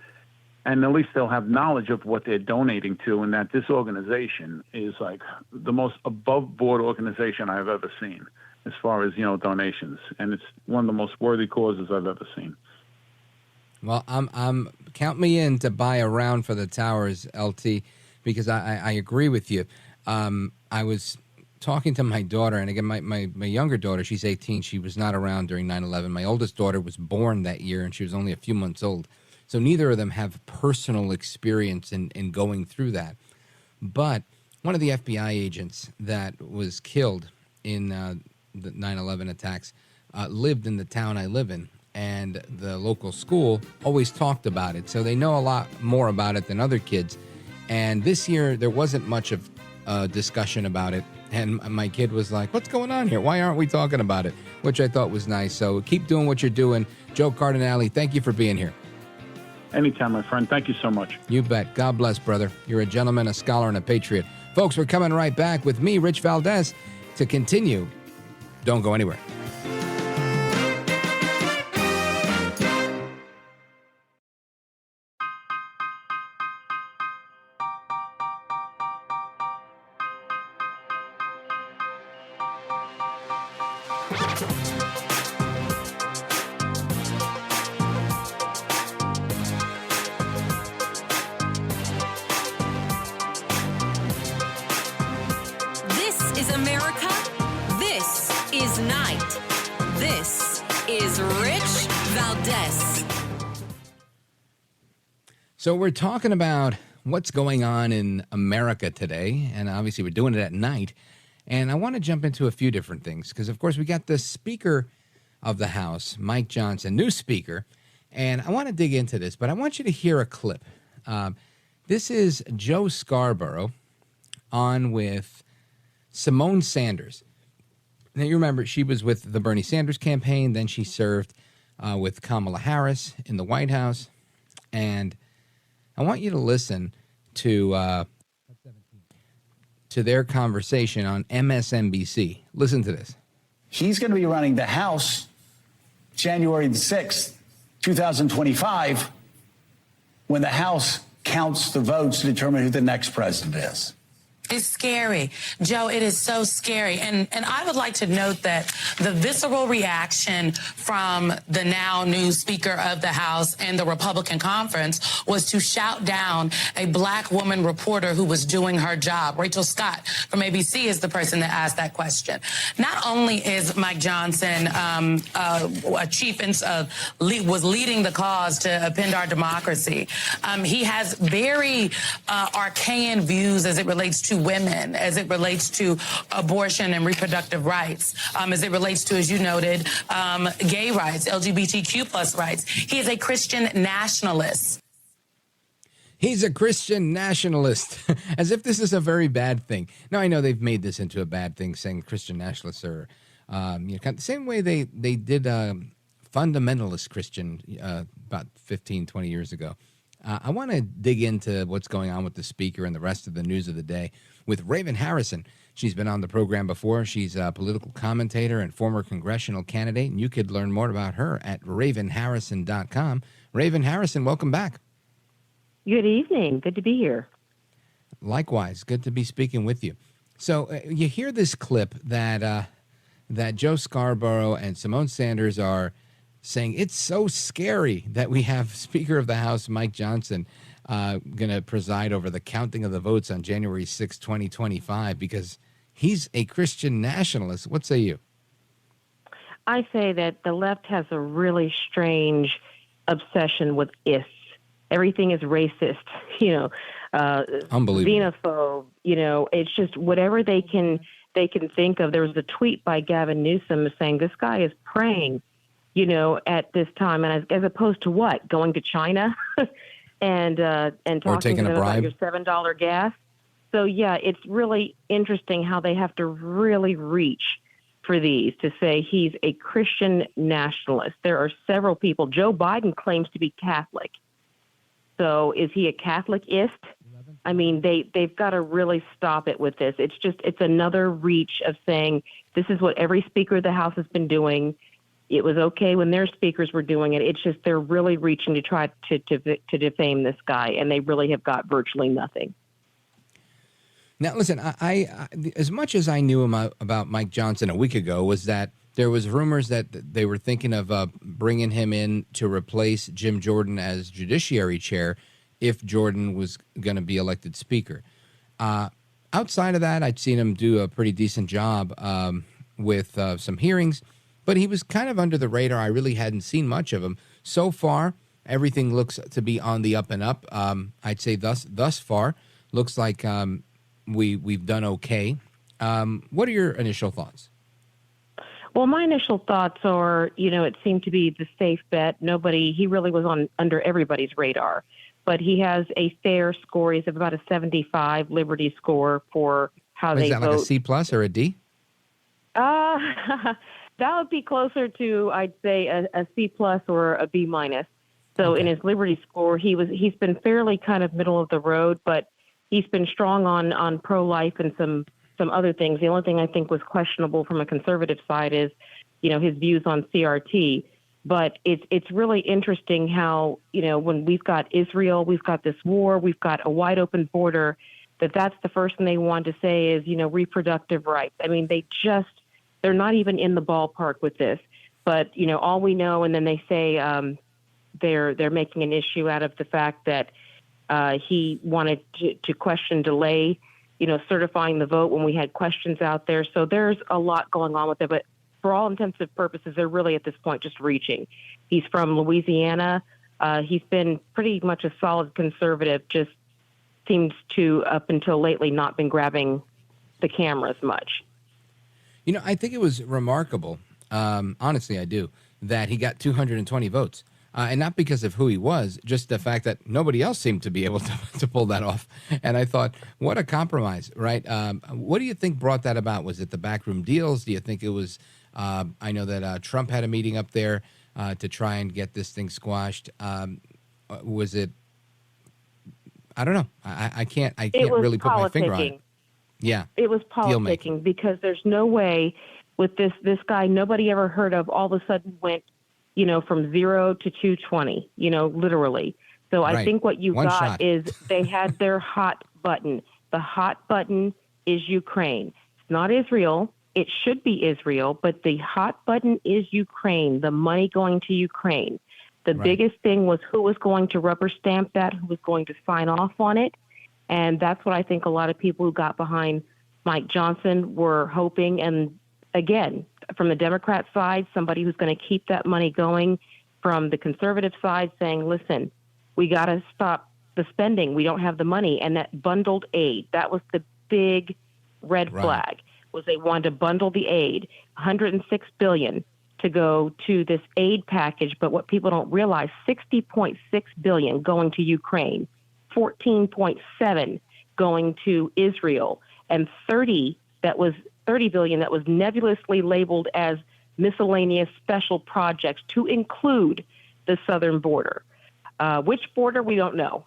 Speaker 13: And at least they'll have knowledge of what they're donating to, and that this organization is like the most above-board organization I've ever seen as far as, donations. And it's one of the most worthy causes I've ever seen.
Speaker 2: Well, I'm count me in to buy a round for the towers, LT, because I agree with you. I was talking to my daughter, and again, my younger daughter, she's 18. She was not around during 9/11. My oldest daughter was born that year, and she was only a few months old. So neither of them have personal experience in going through that. But one of the FBI agents that was killed in the 9/11 attacks lived in the town I live in, and the local school always talked about it. So they know a lot more about it than other kids. And this year, there wasn't much of a discussion about it. And my kid was like, what's going on here? Why aren't we talking about it? Which I thought was nice. So keep doing what you're doing. Joe Cardinale, thank you for being here.
Speaker 13: Anytime, my friend. Thank you so much.
Speaker 2: You bet. God bless, brother. You're a gentleman, a scholar, and a patriot. Folks, we're coming right back with me, Rich Valdez, to continue. Don't go anywhere.
Speaker 1: This is America. This is Night. This is Rich Valdez.
Speaker 2: So we're talking about what's going on in America today, and obviously we're doing it at night. And I want to jump into a few different things because, of course, we got the Speaker of the House, Mike Johnson, new Speaker, and I want to dig into this, but I want you to hear a clip. This is Joe Scarborough on with Simone Sanders. Now, you remember she was with the Bernie Sanders campaign, then she served with Kamala Harris in the White House, and I want you to listen to their conversation on MSNBC. Listen to this.
Speaker 14: He's going to be running the House January the 6th, 2025, when the House counts the votes to determine who the next president is.
Speaker 15: It's scary. Joe, it is so scary. And I would like to note that the visceral reaction from the now new Speaker of the House and the Republican conference was to shout down a black woman reporter who was doing her job. Rachel Scott from ABC is the person that asked that question. Not only is Mike Johnson a chief was leading the cause to upend our democracy, he has very arcane views as it relates to women, as it relates to abortion and reproductive rights, as it relates to, as you noted, gay rights, LGBTQ plus rights. He is a Christian nationalist.
Speaker 2: He's a Christian nationalist, as if this is a very bad thing. Now, I know they've made this into a bad thing, saying Christian nationalists are, the same way they did fundamentalist Christian about 15, 20 years ago. I want to dig into what's going on with the speaker and the rest of the news of the day with Rave Harrison. She's been on the program before. She's a political commentator and former congressional candidate, and you could learn more about her at ravenharrison.com. Rave Harrison, welcome back.
Speaker 16: Good evening. Good to be here.
Speaker 2: Likewise, good to be speaking with you. So you hear this clip that Joe Scarborough and Simone Sanders are saying it's so scary that we have Speaker of the House Mike Johnson going to preside over the counting of the votes on January 6, 2025, because he's a Christian nationalist. What say you?
Speaker 16: I say that the left has a really strange obsession with ists. Everything is racist,
Speaker 2: unbelievable,
Speaker 16: xenophobe. It's just whatever they can think of. There was a tweet by Gavin Newsom saying this guy is praying, at this time, and as opposed to what, going to China and talking to them about your $7 gas. So yeah, it's really interesting how they have to really reach for these to say he's a Christian nationalist. There are several people. Joe Biden claims to be Catholic. So is he a Catholicist? I mean, they've got to really stop it with this. It's another reach of saying this is what every Speaker of the House has been doing. It was okay when their speakers were doing it. It's just they're really reaching to try to defame this guy, and they really have got virtually nothing.
Speaker 2: Now, listen, I as much as I knew about Mike Johnson a week ago was that there was rumors that they were thinking of bringing him in to replace Jim Jordan as Judiciary Chair if Jordan was going to be elected Speaker. Outside of that, I'd seen him do a pretty decent job with some hearings, but he was kind of under the radar. I really hadn't seen much of him. So far, everything looks to be on the up and up. I'd say thus far, looks like we've done okay. What are your initial thoughts?
Speaker 16: Well, my initial thoughts are, it seemed to be the safe bet. He really was under everybody's radar, but he has a fair score. He's about a 75 Liberty score for how they vote. Is that like a
Speaker 2: C plus or a D?
Speaker 16: That would be closer to, I'd say, a C plus or a B minus. So in his Liberty score, he's been fairly kind of middle of the road, but he's been strong on pro-life and some other things. The only thing I think was questionable from a conservative side is, his views on CRT. But it's really interesting how, when we've got Israel, we've got this war, we've got a wide open border, that's the first thing they want to say is, reproductive rights. I mean, they're not even in the ballpark with this. But, all we know, and then they say they're making an issue out of the fact that he wanted to question delay, certifying the vote when we had questions out there. So there's a lot going on with it. But for all intents and purposes, they're really at this point just reaching. He's from Louisiana. He's been pretty much a solid conservative, just seems to, up until lately, not been grabbing the cameras much.
Speaker 2: I think it was remarkable, honestly I do, that he got 220 votes. And not because of who he was, just the fact that nobody else seemed to be able to pull that off. And I thought, what a compromise, right? What do you think brought that about? Was it the backroom deals? Do you think it was, I know that Trump had a meeting up there to try and get this thing squashed. Was it, I don't know. I can't really put my finger on it. Yeah.
Speaker 16: It was politicking because there's no way with this guy nobody ever heard of all of a sudden went, from 0 to 220, literally. So I think what you got is they had their hot button. The hot button is Ukraine. It's not Israel. It should be Israel, but the hot button is Ukraine, the money going to Ukraine. The biggest thing was who was going to rubber stamp that, who was going to sign off on it. And that's what I think a lot of people who got behind Mike Johnson were hoping. And again, from the Democrat side, somebody who's going to keep that money going. From the conservative side saying, listen, we got to stop the spending. We don't have the money. And that bundled aid, that was the big red flag, was they wanted to bundle the aid, $106 billion to go to this aid package. But what people don't realize, $60.6 billion going to Ukraine, 14.7 going to Israel, and 30 billion that was nebulously labeled as miscellaneous special projects to include the southern border. Which border, we don't know.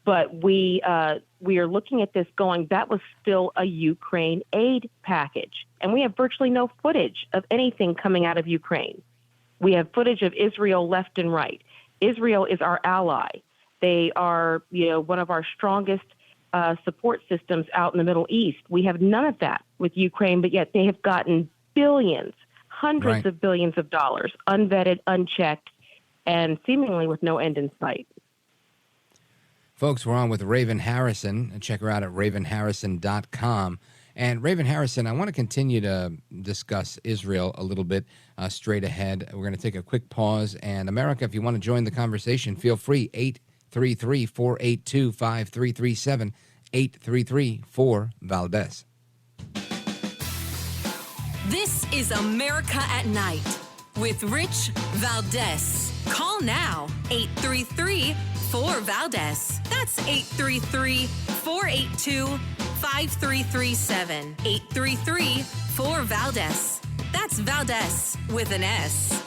Speaker 16: But we are looking at this going, that was still a Ukraine aid package. And we have virtually no footage of anything coming out of Ukraine. We have footage of Israel left and right. Israel is our ally. They are, one of our strongest support systems out in the Middle East. We have none of that with Ukraine, but yet they have gotten billions, hundreds of billions of dollars, unvetted, unchecked, and seemingly with no end in sight.
Speaker 2: Folks, we're on with Raven Harrison. Check her out at ravenharrison.com. And Raven Harrison, I want to continue to discuss Israel a little bit straight ahead. We're going to take a quick pause. And America, if you want to join the conversation, feel free, 833-482-5337, 833-4-VALDEZ.
Speaker 1: This is America at Night with Rich Valdez. Call now, 833-4-VALDEZ. That's 833-482-5337. 833-4-VALDEZ. That's Valdez with an S.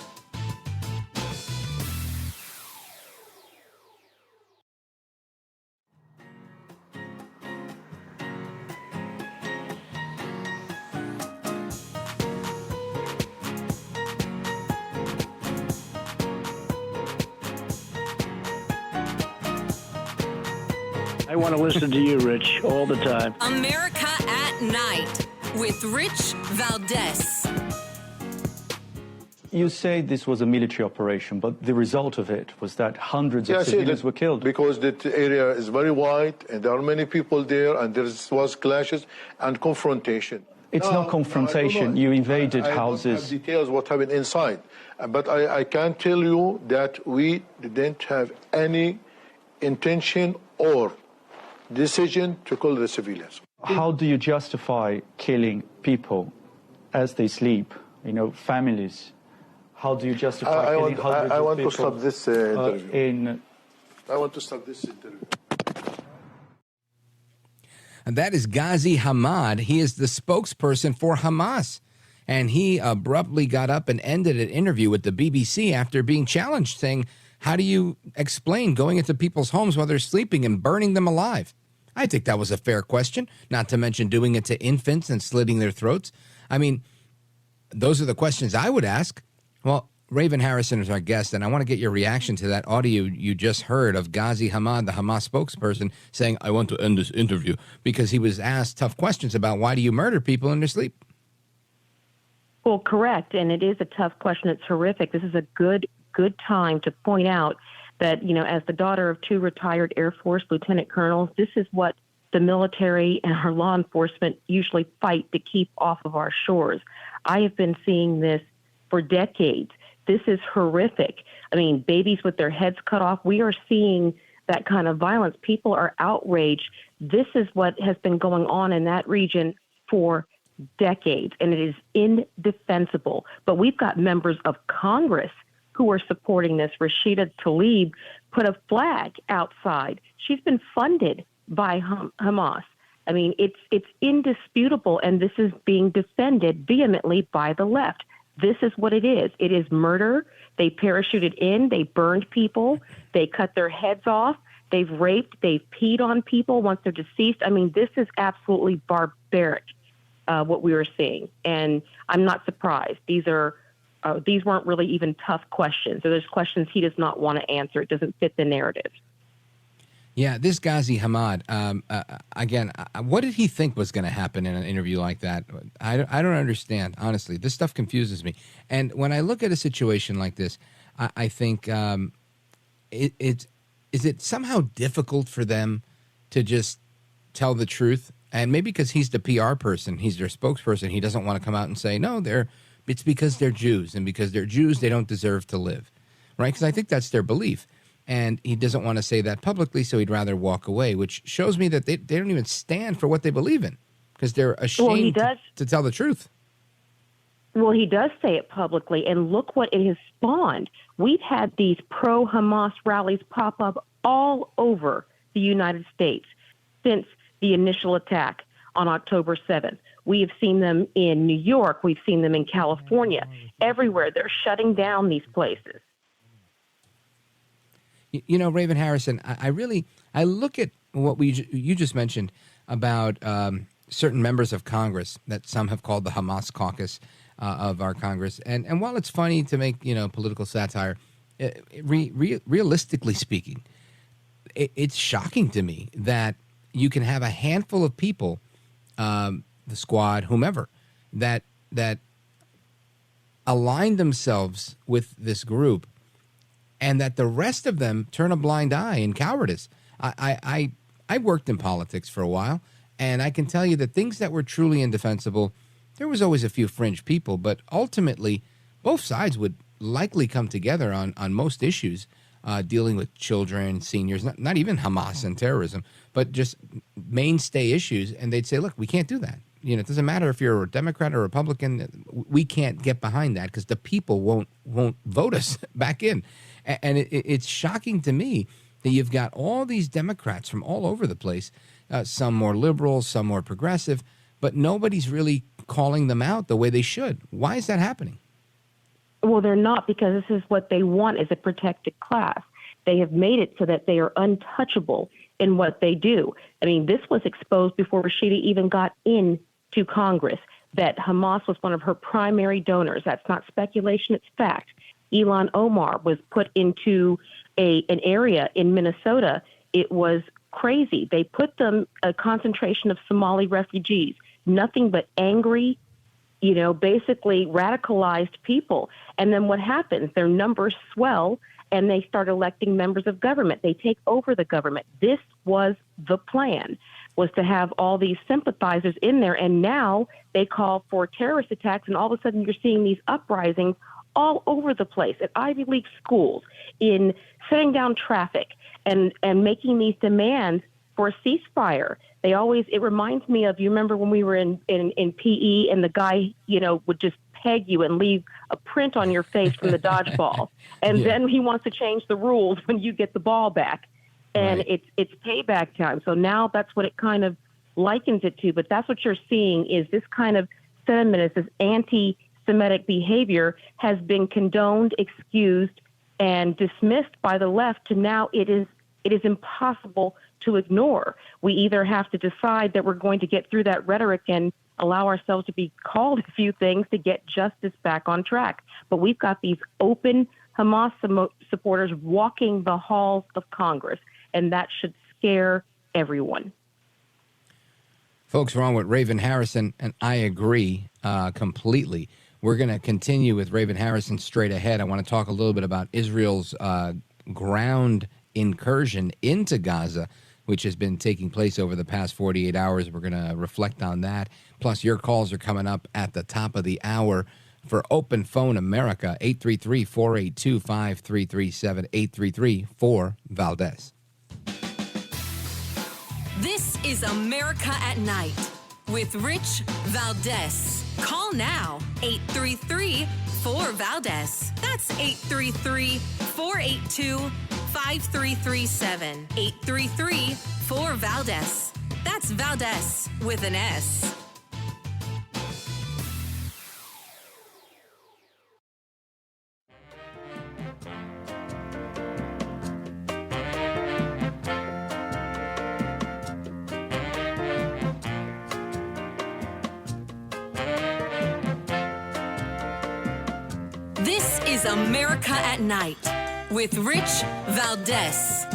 Speaker 3: I want to listen to you, Rich, all the time.
Speaker 1: America at Night with Rich Valdez.
Speaker 17: You say this was a military operation, but the result of it was that hundreds of civilians were killed.
Speaker 18: Because that area is very wide, and there are many people there, and there was clashes and confrontation.
Speaker 17: It's not confrontation. You invaded houses.
Speaker 18: I don't have details what happened inside, but I can tell you that we didn't have any intention or decision to kill the civilians.
Speaker 17: How do you justify killing people as they sleep, families? How do you justify killing hundreds of people?
Speaker 18: I want to stop this interview. I want to stop this interview.
Speaker 2: And that is Ghazi Hamad. He is the spokesperson for Hamas. And he abruptly got up and ended an interview with the BBC after being challenged, saying, how do you explain going into people's homes while they're sleeping and burning them alive? I think that was a fair question, not to mention doing it to infants and slitting their throats. I mean, those are the questions I would ask. Well, Raven Harrison is our guest, and I want to get your reaction to that audio you just heard of Ghazi Hamad, the Hamas spokesperson, saying, I want to end this interview, because he was asked tough questions about why do you murder people in their sleep?
Speaker 16: Well, correct, and it is a tough question. It's horrific. This is a good time to point out that, as the daughter of two retired Air Force lieutenant colonels, this is what the military and our law enforcement usually fight to keep off of our shores. I have been seeing this for decades. This is horrific. I mean, babies with their heads cut off. We are seeing that kind of violence. People are outraged. This is what has been going on in that region for decades, and it is indefensible. But we've got members of Congress who are supporting this. Rashida Tlaib put a flag outside. She's been funded by Hamas. I mean, it's indisputable, and this is being defended vehemently by the left. This is what it is. It is murder. They parachuted in. They burned people. They cut their heads off. They've raped. They've peed on people once they're deceased. I mean, this is absolutely barbaric, what we were seeing. And I'm not surprised. These weren't really even tough questions. So there's questions he does not want to answer. It doesn't fit the narrative.
Speaker 2: Yeah, this Ghazi Hamad, again, what did he think was going to happen in an interview like that? I don't understand, honestly. This stuff confuses me. And when I look at a situation like this, I think is it somehow difficult for them to just tell the truth? And maybe because he's the PR person, he's their spokesperson, he doesn't want to come out and say, no, it's because they're Jews. And because they're Jews, they don't deserve to live, right? Because I think that's their belief. And he doesn't want to say that publicly, so he'd rather walk away, which shows me that they don't even stand for what they believe in because they're ashamed to tell the truth.
Speaker 16: Well, he does say it publicly, and look what it has spawned. We've had these pro-Hamas rallies pop up all over the United States since the initial attack on October 7th. We have seen them in New York. We've seen them in California. Everywhere, they're shutting down these places.
Speaker 2: You know, Raven Harrison, I look at what you just mentioned about certain members of Congress that some have called the Hamas caucus of our Congress. And while it's funny to make, political satire, realistically speaking, it's shocking to me that you can have a handful of people, the squad, whomever, that align themselves with this group and that the rest of them turn a blind eye in cowardice. I worked in politics for a while, and I can tell you that things that were truly indefensible, there was always a few fringe people, but ultimately both sides would likely come together on most issues dealing with children, seniors, not even Hamas and terrorism, but just mainstay issues, and they'd say, look, we can't do that. It doesn't matter if you're a Democrat or Republican, we can't get behind that because the people won't vote us back in. And it's shocking to me that you've got all these Democrats from all over the place, some more liberal, some more progressive, but nobody's really calling them out the way they should. Why is that happening?
Speaker 16: Well, they're not, because this is what they want as a protected class. They have made it so that they are untouchable in what they do. I mean, this was exposed before Rashida even got into Congress, that Hamas was one of her primary donors. That's not speculation, it's fact. Ilhan Omar was put into an area in Minnesota. It was crazy. They put them a concentration of Somali refugees, nothing but angry, basically radicalized people. And then what happens? Their numbers swell and they start electing members of government. They take over the government. This was the plan, was to have all these sympathizers in there. And now they call for terrorist attacks, and all of a sudden you're seeing these uprisings all over the place, at Ivy League schools, in shutting down traffic and making these demands for a ceasefire. It reminds me of, you remember when we were in PE and the guy, would just peg you and leave a print on your face from the dodgeball. And then he wants to change the rules when you get the ball back. And it's payback time. So now that's what it kind of likens it to. But that's what you're seeing is this kind of sentiment, is this anti-Semitic behavior has been condoned, excused, and dismissed by the left to now it is impossible to ignore. We either have to decide that we're going to get through that rhetoric and allow ourselves to be called a few things to get justice back on track. But we've got these open Hamas supporters walking the halls of Congress, and that should scare everyone.
Speaker 2: Folks, we're on with Raven Harrison, and I agree completely. We're going to continue with Raven Harrison straight ahead. I want to talk a little bit about Israel's ground incursion into Gaza, which has been taking place over the past 48 hours. We're going to reflect on that. Plus, your calls are coming up at the top of the hour for Open Phone America, 833-482-5337, 833-4-VALDEZ.
Speaker 1: This is America at Night with Rich Valdez. Call now, 833-4-VALDEZ. That's 833-482-5337. 833-4-VALDEZ. That's Valdez with an S. This is America at Night with Rich Valdez.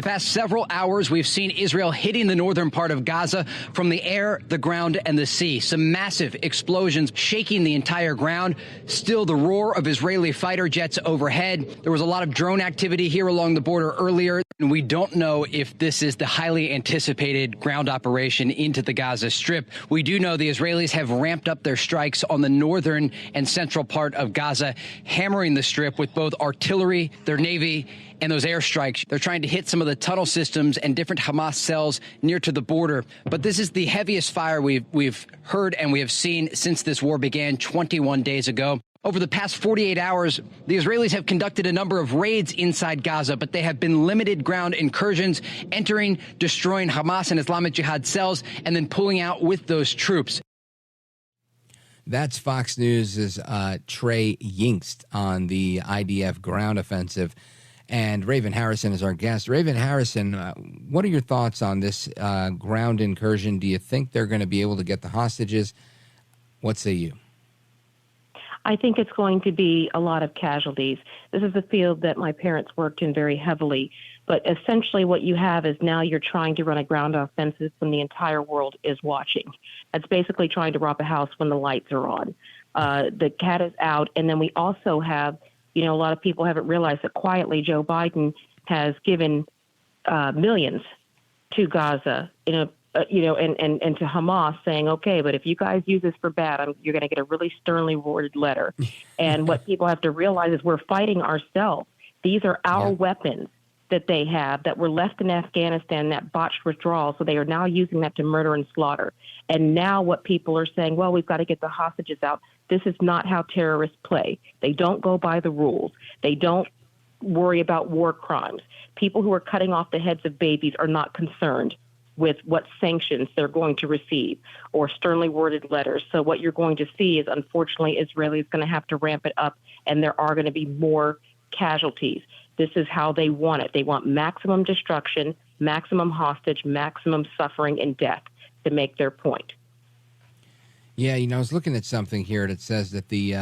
Speaker 19: The past several hours, we've seen Israel hitting the northern part of Gaza from the air, the ground, and the sea. Some massive explosions shaking the entire ground. Still the roar of Israeli fighter jets overhead. There was a lot of drone activity here along the border earlier, and we don't know if this is the highly anticipated ground operation into the Gaza Strip. We do know the Israelis have ramped up their strikes on the northern and central part of Gaza, hammering the Strip with both artillery, their Navy, and those airstrikes. They're trying to hit some of the tunnel systems and different Hamas cells near to the border. But this is the heaviest fire we've heard and we have seen since this war began 21 days ago. Over the past 48 hours, the Israelis have conducted a number of raids inside Gaza, but they have been limited ground incursions, entering, destroying Hamas and Islamic Jihad cells, and then pulling out with those troops.
Speaker 2: That's Fox News' Trey Yingst on the IDF ground offensive. And Raven Harrison is our guest. Raven Harrison, what are your thoughts on this ground incursion? Do you think they're going to be able to get the hostages? What say you?
Speaker 16: I think it's going to be a lot of casualties. This is a field that my parents worked in very heavily. But essentially what you have is now you're trying to run a ground offensive when the entire world is watching. That's basically trying to rob a house when the lights are on. The cat is out. And then we also have, a lot of people haven't realized that quietly Joe Biden has given millions to Gaza, and to Hamas, saying, okay, but if you guys use this for bad, you're going to get a really sternly worded letter. And what people have to realize is we're fighting ourselves. These are our weapons that they have that were left in Afghanistan, that botched withdrawal. So they are now using that to murder and slaughter. And now what people are saying, well, we've got to get the hostages out. This is not how terrorists play. They don't go by the rules. They don't worry about war crimes. People who are cutting off the heads of babies are not concerned with what sanctions they're going to receive or sternly worded letters. So what you're going to see is, unfortunately, Israel is going to have to ramp it up, and there are going to be more casualties. This is how they want it. They want maximum destruction, maximum hostage, maximum suffering and death to make their point.
Speaker 2: Yeah, I was looking at something here that says that the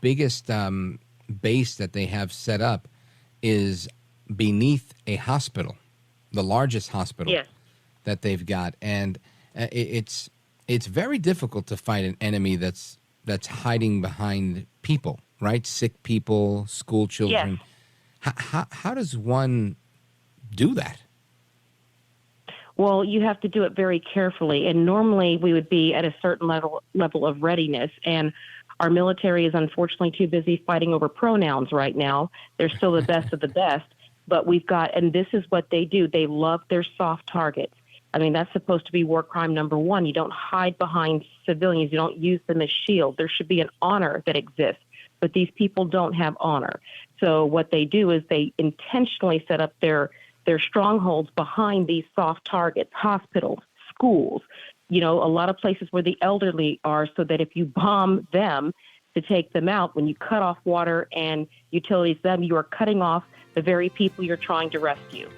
Speaker 2: biggest base that they have set up is beneath a hospital, the largest hospital that they've got, and it's very difficult to fight an enemy that's hiding behind people, right? Sick people, school children. Yes. How does one do that?
Speaker 16: Well, you have to do it very carefully, and normally we would be at a certain level of readiness, and our military is unfortunately too busy fighting over pronouns right now. They're still the best of the best, but we've got, and this is what they do, they love their soft targets. I mean, that's supposed to be war crime number one. You don't hide behind civilians. You don't use them as shield. There should be an honor that exists, but these people don't have honor. So what they do is they intentionally set up their strongholds behind these soft targets, hospitals, schools, a lot of places where the elderly are, so that if you bomb them to take them out, when you cut off water and utilities them, you are cutting off the very people you're trying to rescue.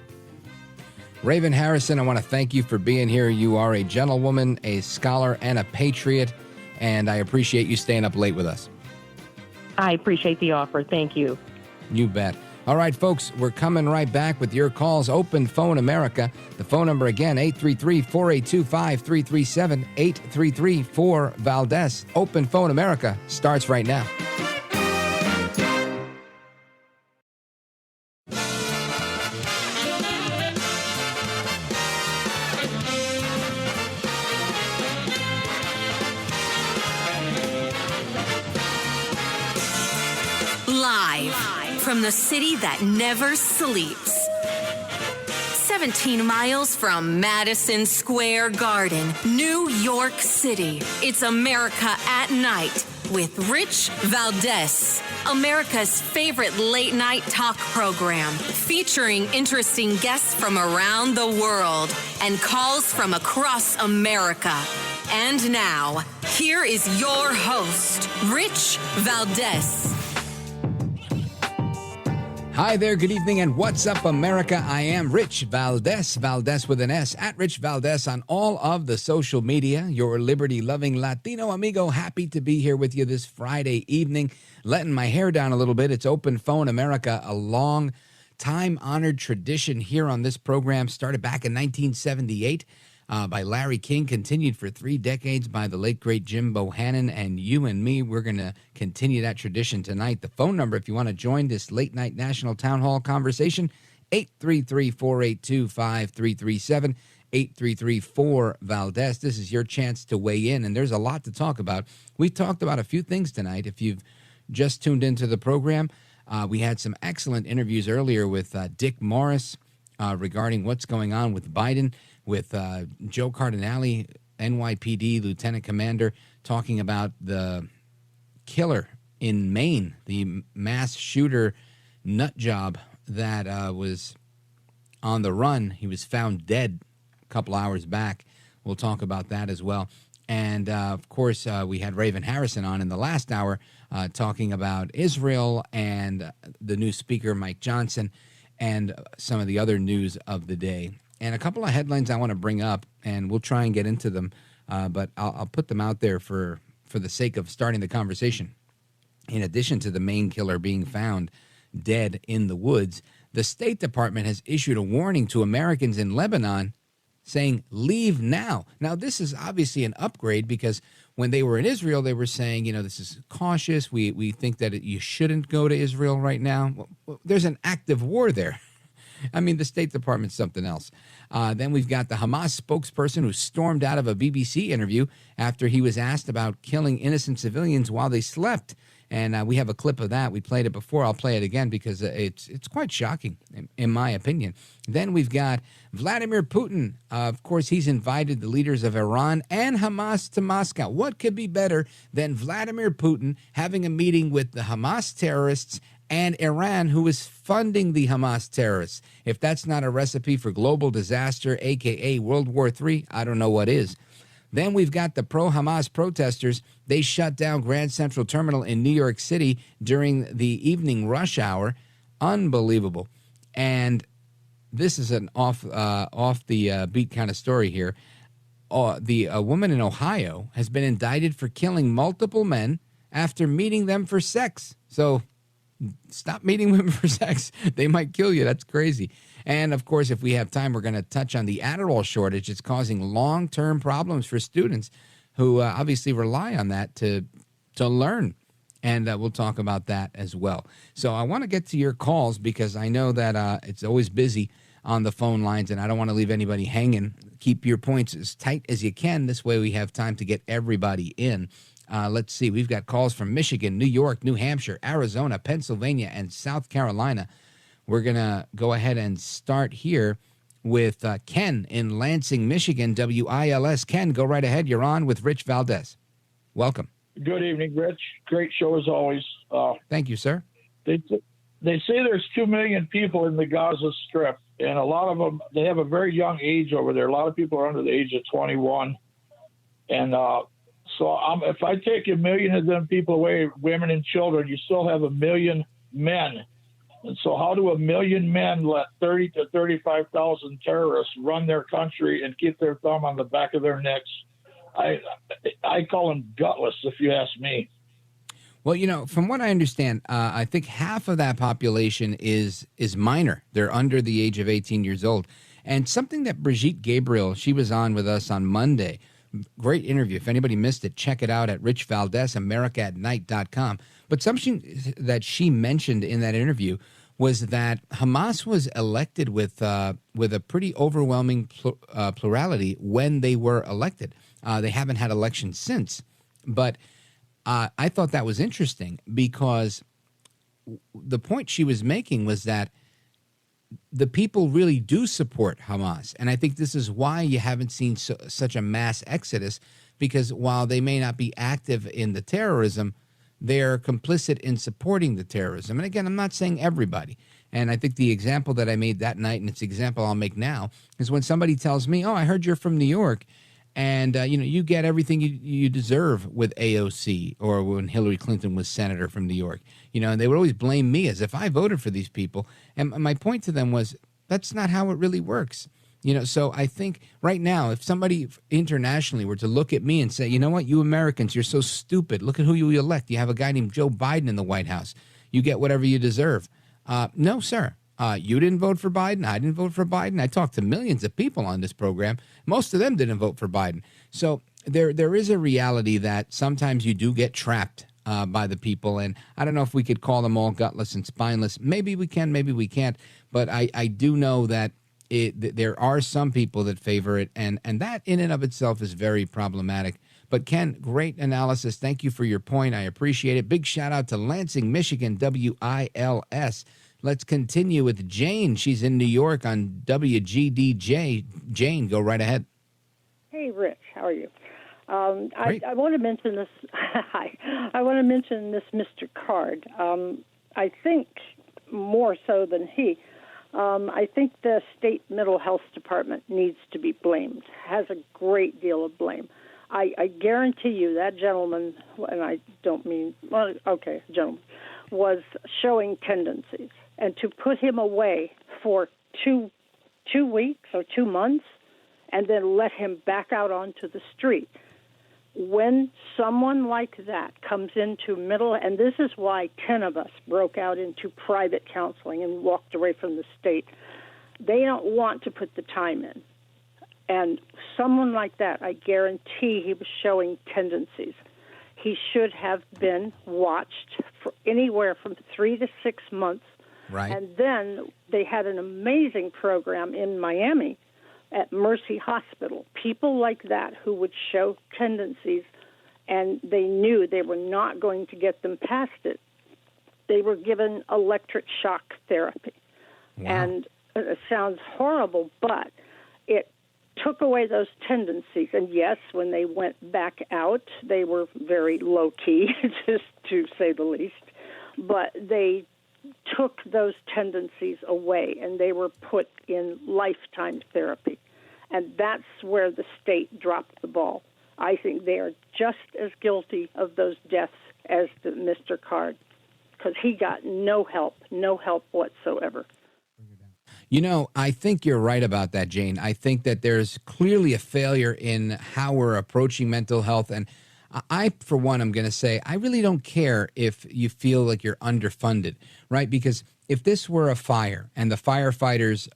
Speaker 2: Raven Harrison, I want to thank you for being here. You are a gentlewoman, a scholar, and a patriot, and I appreciate you staying up late with us.
Speaker 16: I appreciate the offer. Thank you.
Speaker 2: You bet. All right, folks, we're coming right back with your calls. Open Phone America. The phone number again, 833-482-5337, 833-4-VALDEZ. Open Phone America starts right now.
Speaker 1: Live from the city that never sleeps. 17 miles from Madison Square Garden, New York City. It's America at Night with Rich Valdez, America's favorite late night talk program, featuring interesting guests from around the world and calls from across America. And now, here is your host, Rich Valdez.
Speaker 2: Hi there, good evening, and what's up, America? I am Rich Valdez, Valdez with an S, at Rich Valdez on all of the social media. Your liberty-loving Latino amigo, happy to be here with you this Friday evening, letting my hair down a little bit. It's Open Phone America alongside time-honored tradition here on this program, started back in 1978 by Larry King, continued for 3 decades by the late, great Jim Bohannon, and you and me, we're going to continue that tradition tonight. The phone number, if you want to join this late-night national town hall conversation, 833-482-5337, 833-4-VALDEZ. This is your chance to weigh in, and there's a lot to talk about. We talked about a few things tonight. If you've just tuned into the program, we had some excellent interviews earlier with Dick Morris regarding what's going on with Biden, with Joe Cardinale, NYPD Lieutenant Commander, talking about the killer in Maine, the mass shooter nut job that was on the run. He was found dead a couple hours back. We'll talk about that as well. And, of course, we had Rave Harrison on in the last hour talking about Israel and the new speaker, Mike Johnson, and some of the other news of the day. And a couple of headlines I want to bring up, and we'll try and get into them, but I'll put them out there for the sake of starting the conversation. In addition to the Maine killer being found dead in the woods, the State Department has issued a warning to Americans in Lebanon saying, leave now. Now, this is obviously an upgrade because when they were in Israel, they were saying, this is cautious. We think that you shouldn't go to Israel right now. Well, there's an active war there. I mean, the State Department's something else. Then we've got the Hamas spokesperson who stormed out of a BBC interview after he was asked about killing innocent civilians while they slept. And we have a clip of that. We played it before. I'll play it again because it's quite shocking, in my opinion. Then we've got Vladimir Putin. Of course, he's invited the leaders of Iran and Hamas to Moscow. What could be better than Vladimir Putin having a meeting with the Hamas terrorists and Iran, who is funding the Hamas terrorists? If that's not a recipe for global disaster, a.k.a. World War III, I don't know what is. Then we've got the pro-Hamas protesters. They shut down Grand Central Terminal in New York City during the evening rush hour. Unbelievable. And this is an off the beat kind of story here. A woman in Ohio has been indicted for killing multiple men after meeting them for sex. So stop meeting women for sex. They might kill you. That's crazy. And, of course, if we have time, we're going to touch on the Adderall shortage. It's causing long-term problems for students who obviously rely on that to learn. And we'll talk about that as well. So I want to get to your calls because I know that it's always busy on the phone lines, and I don't want to leave anybody hanging. Keep your points as tight as you can. This way we have time to get everybody in. Let's see. We've got calls from Michigan, New York, New Hampshire, Arizona, Pennsylvania, and South Carolina. We're going to go ahead and start here with Ken in Lansing, Michigan, WILS. Ken, go right ahead. You're on with Rich Valdez. Welcome.
Speaker 20: Good evening, Rich. Great show as always.
Speaker 2: Thank you, sir.
Speaker 20: They say there's 2 million people in the Gaza Strip, and a lot of them, they have a very young age over there. A lot of people are under the age of 21. And so if I take 1 million of them people away, women and children, you still have 1 million men. And so how do 1 million men let 30 to 35,000 terrorists run their country and keep their thumb on the back of their necks? I call them gutless, if you ask me.
Speaker 2: Well, from what I understand, I think half of that population is minor. They're under the age of 18 years old. And something that Brigitte Gabriel, she was on with us on Monday. Great interview. If anybody missed it, check it out at Rich Valdez, AmericaAtNight.com. But something that she mentioned in that interview was that Hamas was elected with a pretty overwhelming plurality when they were elected. They haven't had elections since. But I thought that was interesting because the point she was making was that the people really do support Hamas. And I think this is why you haven't seen such a mass exodus, because while they may not be active in the terrorism, they're complicit in supporting the terrorism. And again, I'm not saying everybody. And I think the example that I made that night, and it's the example I'll make now, is when somebody tells me, oh, I heard you're from New York, and you get everything you deserve with AOC, or when Hillary Clinton was senator from New York. And they would always blame me as if I voted for these people. And my point to them was, that's not how it really works. So I think right now, if somebody internationally were to look at me and say, you know what, you Americans, you're so stupid. Look at who you elect. You have a guy named Joe Biden in the White House. You get whatever you deserve. No, sir. You didn't vote for Biden. I didn't vote for Biden. I talked to millions of people on this program. Most of them didn't vote for Biden. So there is a reality that sometimes you do get trapped by the people. And I don't know if we could call them all gutless and spineless. Maybe we can, maybe we can't. But I do know that there are some people that favor it. And that in and of itself is very problematic. But Ken, great analysis. Thank you for your point. I appreciate it. Big shout out to Lansing, Michigan, WILS. Let's continue with Jane. She's in New York on WGDJ. Jane, go right ahead.
Speaker 21: Hey, Rich. How are you? I want to mention this. Hi. I want to mention this Mr. Card. I think more so than he. I think the state mental health department needs to be blamed, has a great deal of blame. I guarantee you that gentleman, and I don't mean, well, okay, gentleman, was showing tendencies. And to put him away for two weeks or 2 months and then let him back out onto the street. When someone like that comes into middle, and this is why 10 of us broke out into private counseling and walked away from the state, they don't want to put the time in. And someone like that, I guarantee he was showing tendencies. He should have been watched for anywhere from 3 to 6 months.
Speaker 2: Right.
Speaker 21: And then they had an amazing program in Miami at Mercy Hospital. People like that who would show tendencies, and they knew they were not going to get them past it. They were given electric shock therapy. Wow. And it sounds horrible, but it took away those tendencies. And yes, when they went back out, they were very low-key, just to say the least. But they took those tendencies away, and they were put in lifetime therapy. And that's where the state dropped the ball. I think they are just as guilty of those deaths as the Mr. Card, because he got no help whatsoever.
Speaker 2: You know, I think you're right about that, Jane. I think that there's clearly a failure in how we're approaching mental health. And I, for one, am going to say, I really don't care if you feel like you're underfunded, right? Because if this were a fire and the firefighters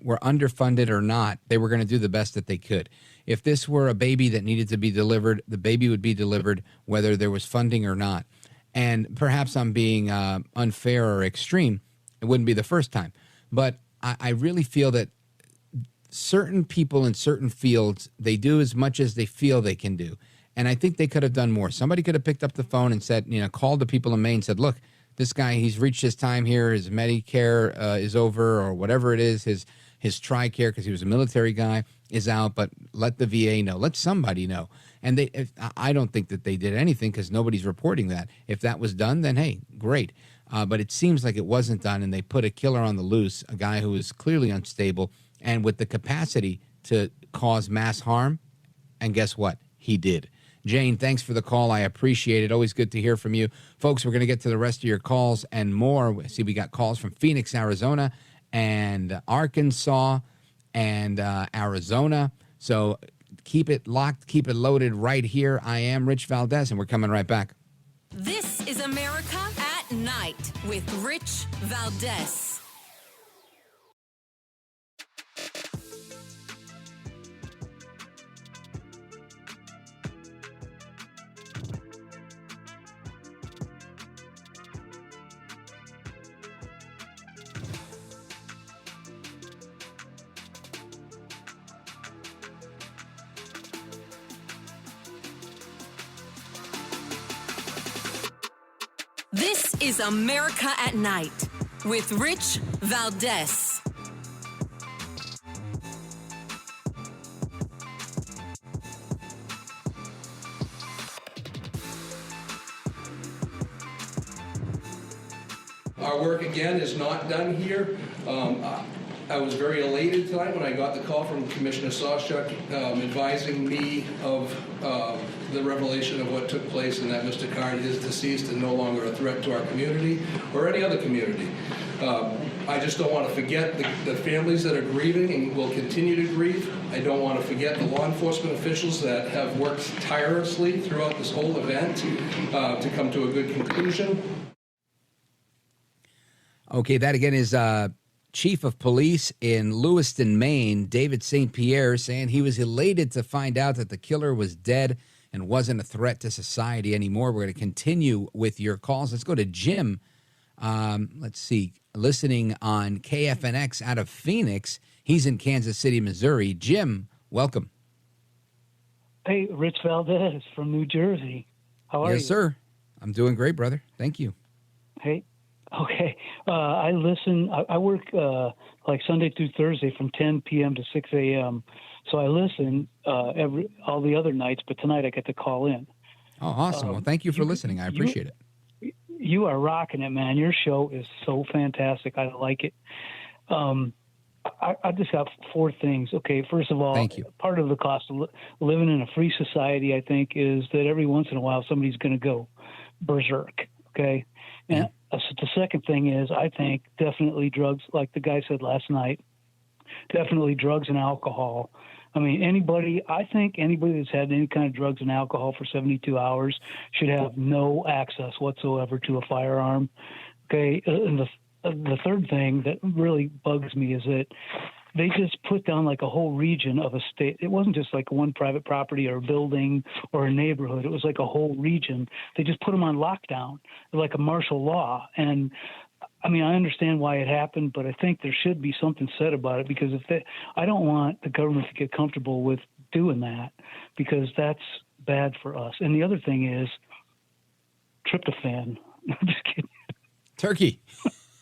Speaker 2: were underfunded or not, they were going to do the best that they could. If this were a baby that needed to be delivered, the baby would be delivered whether there was funding or not. And perhaps I'm being unfair or extreme. It wouldn't be the first time. But I really feel that certain people in certain fields, they do as much as they feel they can do. And I think they could have done more. Somebody could have picked up the phone and said, called the people in Maine and said, look, this guy, he's reached his time here. His Medicare is over, or whatever it is. His TRICARE, because he was a military guy, is out. But let the VA know. Let somebody know. And I don't think that they did anything, because nobody's reporting that. If that was done, then hey, great. But it seems like it wasn't done, and they put a killer on the loose, a guy who is clearly unstable and with the capacity to cause mass harm. And guess what? He did. Jane, thanks for the call. I appreciate it. Always good to hear from you. Folks, we're going to get to the rest of your calls and more. See, we got calls from Phoenix, Arizona, and Arkansas, and Arizona. So keep it locked, keep it loaded right here. I am Rich Valdez, and we're coming right back.
Speaker 1: This is America at Night with Rich Valdez. This is America at Night with Rich Valdez.
Speaker 9: Our work, again, is not done here. I was very elated tonight when I got the call from Commissioner Sawchuk advising me of the revelation of what took place and that Mr. Card is deceased and no longer a threat to our community or any other community. I just don't want to forget the families that are grieving and will continue to grieve. I don't want to forget the law enforcement officials that have worked tirelessly throughout this whole event to come to a good conclusion.
Speaker 2: Okay, that again is Chief of Police in Lewiston, Maine, David St. Pierre, saying he was elated to find out that the killer was dead and wasn't a threat to society anymore. We're going to continue with your calls. Let's go to Jim. Let's see, listening on KFNX out of Phoenix. He's in Kansas City, Missouri. Jim, welcome.
Speaker 4: Hey, Rich Valdez from New Jersey. How are you?
Speaker 2: Yes, sir. I'm doing great, brother. Thank you.
Speaker 4: Hey, okay. I listen. I work like Sunday through Thursday from 10 p.m. to 6 a.m. So I listen all the other nights, but tonight I get to call in.
Speaker 2: Oh, awesome. Well, thank you for listening. I appreciate it.
Speaker 4: You are rocking it, man. Your show is so fantastic. I like it. I just have four things. Okay, first of all,
Speaker 2: thank you. Part
Speaker 4: of the cost of living in a free society, I think, is that every once in a while somebody's going to go berserk. Okay, and so the second thing is, I think definitely drugs, like the guy said last night, definitely drugs and alcohol. I mean, I think anybody that's had any kind of drugs and alcohol for 72 hours should have no access whatsoever to a firearm. Okay, and the third thing that really bugs me is that they just put down like a whole region of a state. It wasn't just like one private property or a building or a neighborhood. It was like a whole region. They just put them on lockdown, like a martial law. And I mean, I understand why it happened, but I think there should be something said about it, because I don't want the government to get comfortable with doing that, because that's bad for us. And the other thing is tryptophan. I'm just kidding.
Speaker 2: Turkey.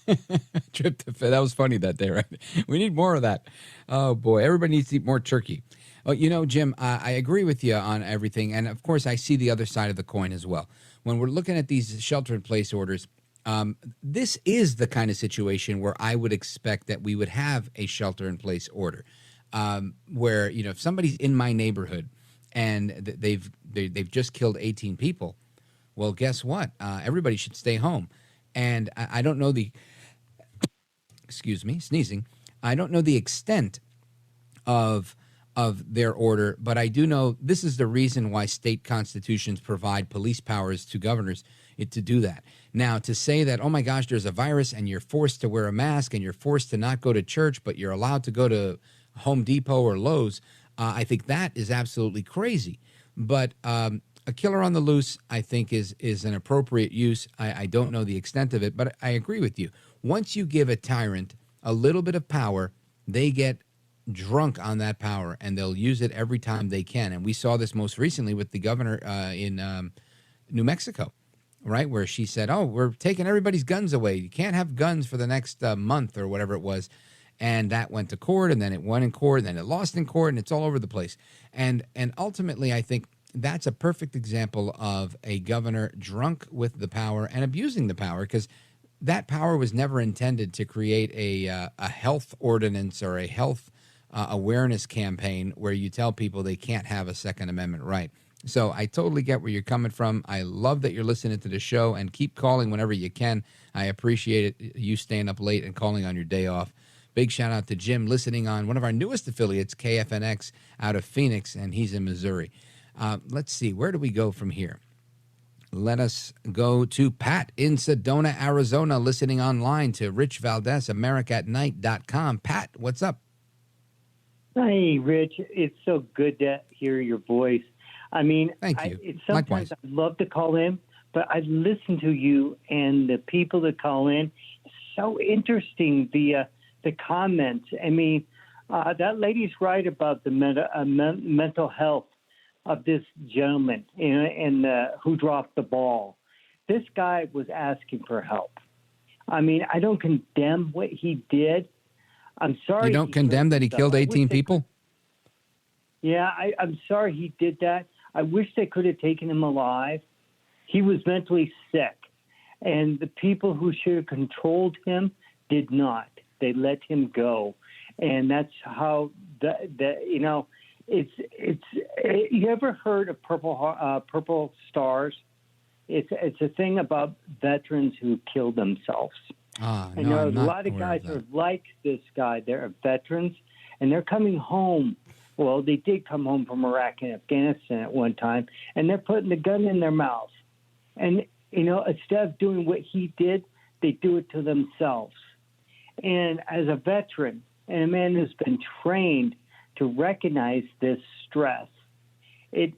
Speaker 2: Tryptophan. That was funny that day, right? We need more of that. Oh, boy. Everybody needs to eat more turkey. Oh, you know, Jim, I agree with you on everything. And, of course, I see the other side of the coin as well. When we're looking at these shelter-in-place orders, this is the kind of situation where I would expect that we would have a shelter-in-place order, where, you know, if somebody's in my neighborhood and they've just killed 18 people, well, guess what? Everybody should stay home. And I don't know excuse me, sneezing. I don't know the extent of their order, but I do know this is the reason why state constitutions provide police powers to governors to do that. Now, to say that, oh my gosh, there's a virus and you're forced to wear a mask and you're forced to not go to church, but you're allowed to go to Home Depot or Lowe's, I think that is absolutely crazy. But a killer on the loose, I think, is an appropriate use. I don't know the extent of it, but I agree with you. Once you give a tyrant a little bit of power, they get drunk on that power, and they'll use it every time they can. And we saw this most recently with the governor in New Mexico, right, where she said, oh, we're taking everybody's guns away. You can't have guns for the next month or whatever it was. And that went to court, and then it won in court, and then it lost in court, and it's all over the place. And ultimately, I think that's a perfect example of a governor drunk with the power and abusing the power, because that power was never intended to create a health ordinance or a health awareness campaign where you tell people they can't have a Second Amendment right. So I totally get where you're coming from. I love that you're listening to the show, and keep calling whenever you can. I appreciate it, you staying up late and calling on your day off. Big shout out to Jim, listening on one of our newest affiliates, KFNX, out of Phoenix, and he's in Missouri. Let's see, where do we go from here? Let us go to Pat in Sedona, Arizona, listening online to Rich Valdez, AmericaAtNight.com. Pat, what's up?
Speaker 22: Hey, Rich. It's so good to hear your voice. I mean,
Speaker 2: thank you.
Speaker 22: Sometimes I'd love to call in, but I listen to you and the people that call in. It's so interesting, the comments. I mean, that lady's right about the mental health of this gentleman and who dropped the ball. This guy was asking for help. I mean, I don't condemn what he did. I'm sorry.
Speaker 2: You don't condemn that he killed 18 people?
Speaker 22: Yeah, I'm sorry he did that. I wish they could have taken him alive. He was mentally sick, and the people who should have controlled him did not. They let him go, and that's how you know. It's you ever heard of purple stars? It's a thing about veterans who kill themselves.
Speaker 2: I
Speaker 22: know a lot of guys are like this guy. They're veterans, and they're coming home. Well, they did come home from Iraq and Afghanistan at one time, and they're putting the gun in their mouth. And, you know, instead of doing what he did, they do it to themselves. And as a veteran and a man who's been trained to recognize this stress, I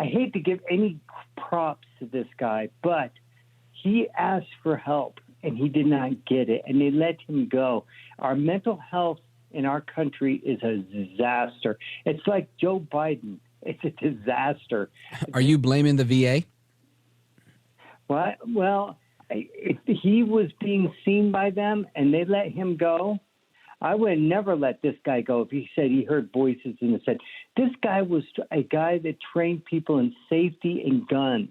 Speaker 22: hate to give any props to this guy, but he asked for help and he did not get it, and they let him go. Our mental health in our country is a disaster. It's like Joe Biden. It's a disaster.
Speaker 2: Are you blaming the VA?
Speaker 22: What? Well, if he was being seen by them and they let him go, I would never let this guy go if he said he heard voices and said, this guy was a guy that trained people in safety and guns.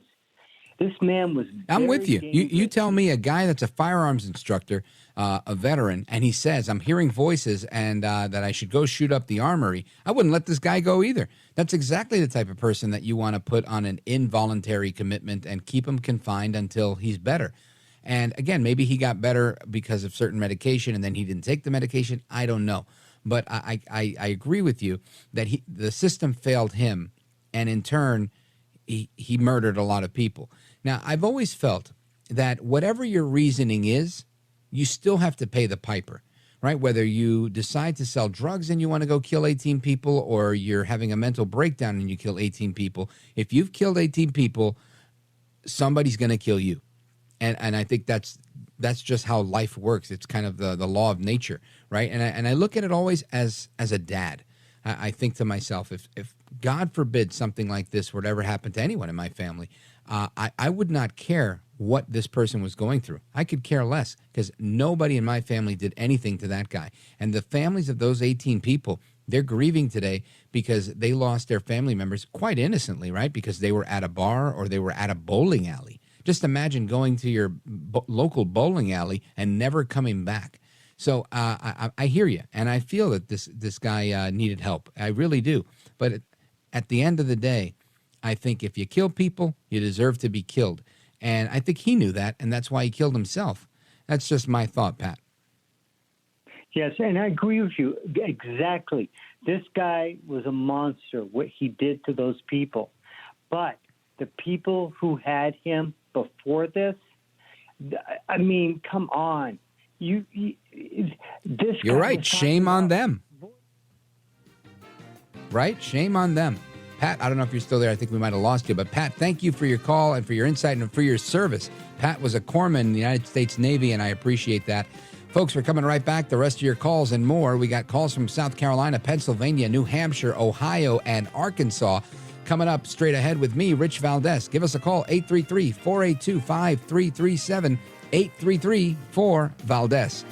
Speaker 22: This man was
Speaker 2: I'm with you. You tell me a guy that's a firearms instructor, a veteran, and he says, I'm hearing voices and that I should go shoot up the armory. I wouldn't let this guy go either. That's exactly the type of person that you want to put on an involuntary commitment and keep him confined until he's better. And again, maybe he got better because of certain medication and then he didn't take the medication. I don't know. But I agree with you that the system failed him, and in turn, he murdered a lot of people. Now, I've always felt that whatever your reasoning is, you still have to pay the piper, right? Whether you decide to sell drugs and you want to go kill 18 people, or you're having a mental breakdown and you kill 18 people, if you've killed 18 people, somebody's going to kill you. And I think that's just how life works. It's kind of the law of nature, right? And I look at it always as a dad. I think to myself, if God forbid something like this would ever happen to anyone in my family, I would not care what this person was going through. I could care less, because nobody in my family did anything to that guy. And the families of those 18 people, they're grieving today because they lost their family members quite innocently, right? Because they were at a bar or they were at a bowling alley. Just imagine going to your local bowling alley and never coming back. So I hear you, and I feel that this guy needed help. I really do. But at the end of the day, I think if you kill people, you deserve to be killed. And I think he knew that, and that's why he killed himself. That's just my thought, Pat.
Speaker 22: Yes, and I agree with you. Exactly. This guy was a monster, what he did to those people. But the people who had him before this, I mean, come on. You're
Speaker 2: right. Shame on them. Right? Shame on them. Pat, I don't know if you're still there. I think we might have lost you. But, Pat, thank you for your call and for your insight and for your service. Pat was a corpsman in the United States Navy, and I appreciate that. Folks, we're coming right back. The rest of your calls and more. We got calls from South Carolina, Pennsylvania, New Hampshire, Ohio, and Arkansas. Coming up straight ahead with me, Rich Valdez. Give us a call, 833-482-5337, 833-4-VALDEZ.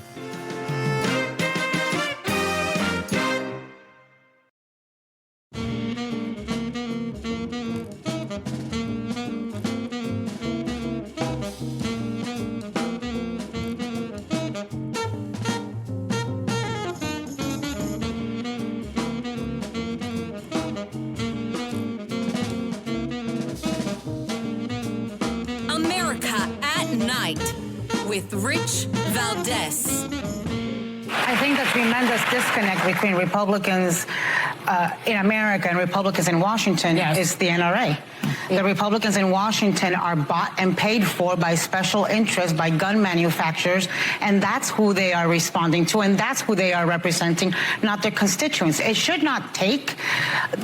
Speaker 1: With Rich Valdez.
Speaker 7: I think the tremendous disconnect between Republicans in America and Republicans in Washington is the NRA. The Republicans in Washington are bought and paid for by special interests, by gun manufacturers, and that's who they are responding to, and that's who they are representing, not their constituents. It should not take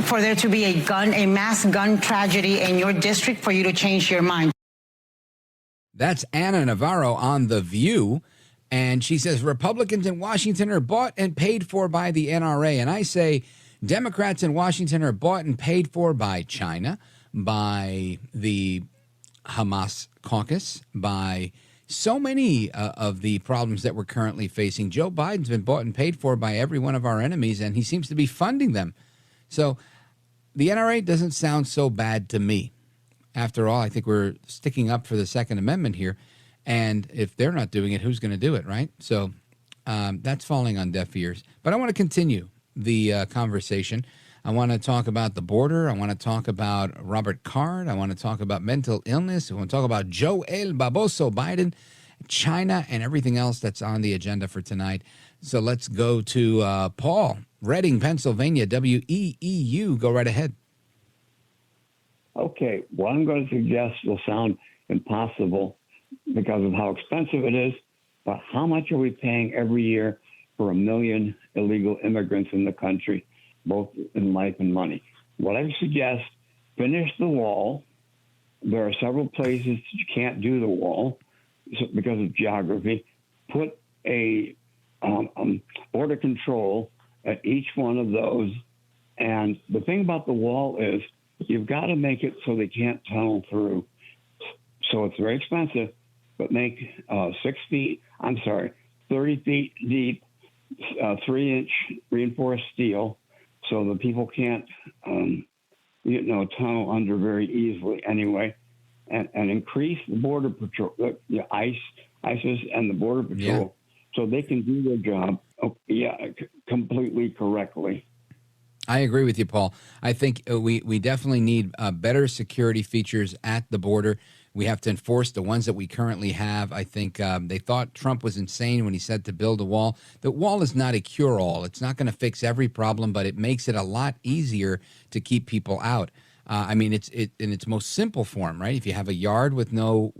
Speaker 7: for there to be a mass gun tragedy in your district for you to change your mind.
Speaker 2: That's Anna Navarro on The View, and she says Republicans in Washington are bought and paid for by the NRA. And I say Democrats in Washington are bought and paid for by China, by the Hamas caucus, by so many of the problems that we're currently facing. Joe Biden's been bought and paid for by every one of our enemies, and he seems to be funding them. So the NRA doesn't sound so bad to me. After all, I think we're sticking up for the Second Amendment here. And if they're not doing it, who's going to do it, right? So that's falling on deaf ears. But I want to continue the conversation. I want to talk about the border. I want to talk about Robert Card. I want to talk about mental illness. I want to talk about Joe El Baboso Biden, China, and everything else that's on the agenda for tonight. So let's go to Paul, Reading, Pennsylvania, WEEU. Go right ahead.
Speaker 8: Okay, what I'm going to suggest will sound impossible because of how expensive it is,
Speaker 5: but how much are we paying every year for 1 million illegal immigrants in the country, both in life and money? What I suggest, finish the wall. There are several places you can't do the wall because of geography. Put a border control at each one of those. And the thing about the wall is you've got to make it so they can't tunnel through. So it's very expensive, but make 30 feet deep, 3-inch reinforced steel so the people can't, tunnel under very easily anyway, and increase the border patrol, ISIS and the border patrol, so they can do their job, completely correctly.
Speaker 2: I agree with you, Paul. I think we definitely need better security features at the border. We have to enforce the ones that we currently have. I think they thought Trump was insane when he said to build a wall. The wall is not a cure-all. It's not going to fix every problem, but it makes it a lot easier to keep people out. It's in its most simple form, right? If you have a yard with no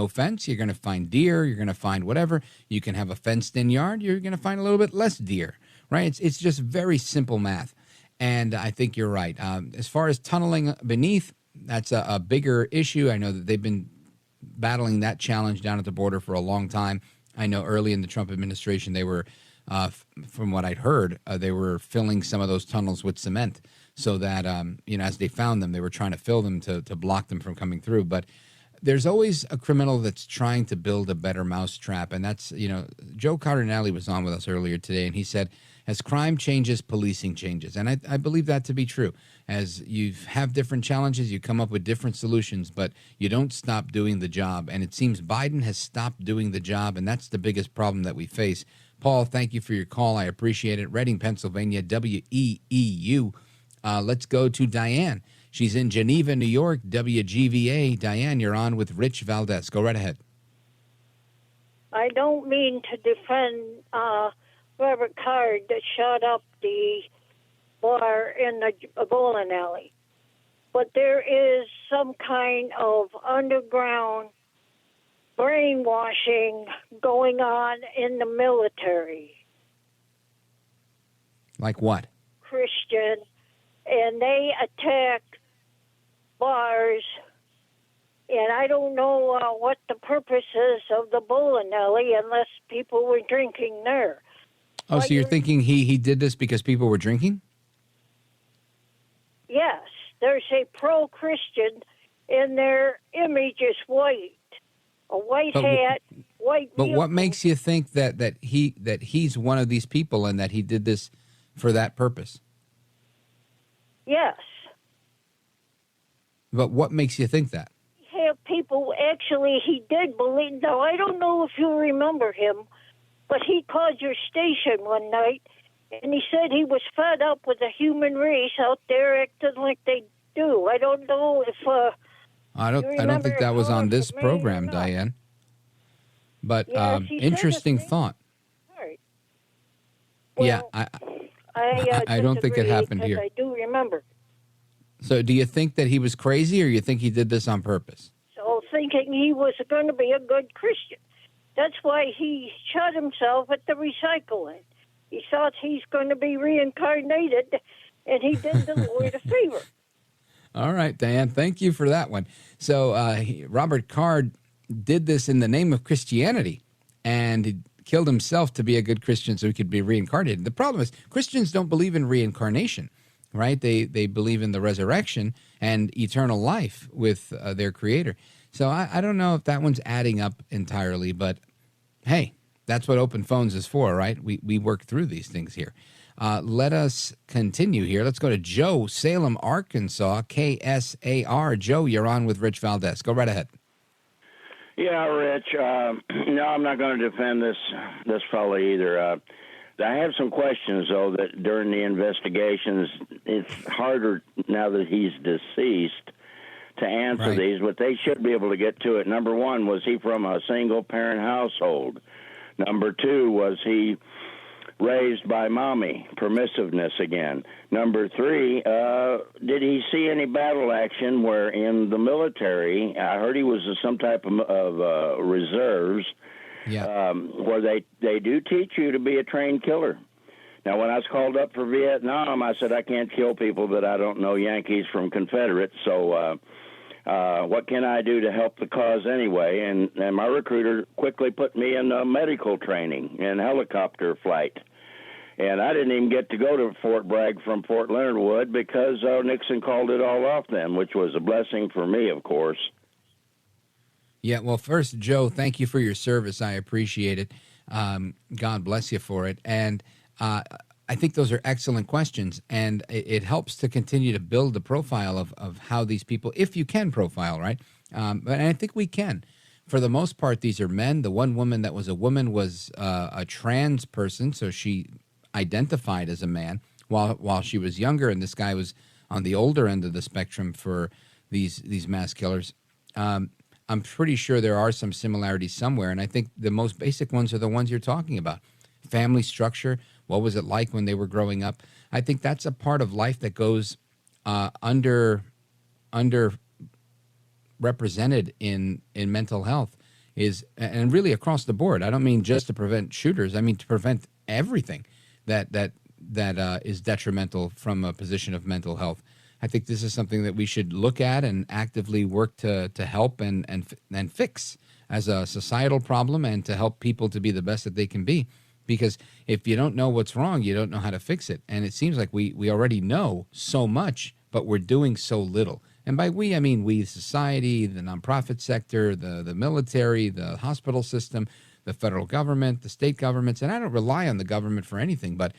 Speaker 2: fence, you're going to find deer. You're going to find whatever. You can have a fenced-in yard. You're going to find a little bit less deer, right? It's just very simple math. And I think you're right. As far as tunneling beneath, that's a bigger issue. I know that they've been battling that challenge down at the border for a long time. I know early in the Trump administration, they were, from what I'd heard, they were filling some of those tunnels with cement so that, as they found them, they were trying to fill them to block them from coming through. But there's always a criminal that's trying to build a better mousetrap. And that's, Joe Cardinale was on with us earlier today, and he said, as crime changes, policing changes. And I believe that to be true. As you have different challenges, you come up with different solutions, but you don't stop doing the job. And it seems Biden has stopped doing the job, and that's the biggest problem that we face. Paul, thank you for your call. I appreciate it. Reading, Pennsylvania, WEEU. Let's go to Diane. She's in Geneva, New York, WGVA. Diane, you're on with Rich Valdez. Go right ahead.
Speaker 8: I don't mean to defend Robert Card that shot up the bar in the bowling alley. But there is some kind of underground brainwashing going on in the military.
Speaker 2: Like what?
Speaker 8: Christian, and they attack bars, and I don't know what the purpose is of the bowling alley unless people were drinking there.
Speaker 2: Oh, so you're thinking he did this because people were drinking?
Speaker 8: Yes, there's a pro-Christian, and their image is white, a white hat, white.
Speaker 2: But what makes you think that he's one of these people and that he did this for that purpose?
Speaker 8: Yes. But
Speaker 2: what makes you think that?
Speaker 8: Have people actually? He did believe. Now I don't know if you remember him, but he called your station one night, and he said he was fed up with the human race out there acting like they do. I don't know if
Speaker 2: I don't think that was on this program, Diane. But interesting thought.
Speaker 8: Right.
Speaker 2: Well, I don't think it happened here.
Speaker 8: I do remember.
Speaker 2: So do you think that he was crazy, or you think he did this on purpose?
Speaker 8: So thinking he was going to be a good Christian. That's why he shot himself at the recycling. He thought he's going to be reincarnated, and he did the Lord a favor.
Speaker 2: All right, Diane, thank you for that one. So Robert Card did this in the name of Christianity, and he killed himself to be a good Christian so he could be reincarnated. The problem is Christians don't believe in reincarnation, right? They believe in the resurrection and eternal life with their Creator. So I don't know if that one's adding up entirely, but hey, that's what Open Phones is for, right? We work through these things here. Let us continue here. Let's go to Joe, Salem, Arkansas, KSAR. Joe, you're on with Rich Valdez. Go right ahead.
Speaker 23: Yeah, Rich. No, I'm not going to defend this fellow either. I have some questions, though, that during the investigations, it's harder now that he's deceased to answer these, but they should be able to get to it. Number one, was he from a single-parent household? Number two, was he raised by mommy? Permissiveness again. Number three, did he see any battle action where in the military, I heard he was some type of reserves, where they do teach you to be a trained killer. Now, when I was called up for Vietnam, I said I can't kill people that I don't know Yankees from Confederates. So what can I do to help the cause anyway? And my recruiter quickly put me in medical training and helicopter flight. And I didn't even get to go to Fort Bragg from Fort Leonard Wood because Nixon called it all off then, which was a blessing for me, of course.
Speaker 2: Yeah, well, first, Joe, thank you for your service. I appreciate it. God bless you for it. And I think those are excellent questions, and it helps to continue to build the profile of how these people, if you can profile, right? But I think we can. For the most part, these are men. The one woman that was a woman was a trans person, so she identified as a man while she was younger, and this guy was on the older end of the spectrum for these mass killers. I'm pretty sure there are some similarities somewhere, and I think the most basic ones are the ones you're talking about. Family structure, what was it like when they were growing up? I think that's a part of life that goes underrepresented in mental health, and really across the board. I don't mean just to prevent shooters. I mean to prevent everything that is detrimental from a position of mental health. I think this is something that we should look at and actively work to help and fix as a societal problem, and to help people to be the best that they can be. Because if you don't know what's wrong, you don't know how to fix it. And it seems like we already know so much, but we're doing so little. And by we, I mean we, society, the nonprofit sector, the military, the hospital system, the federal government, the state governments. And I don't rely on the government for anything, but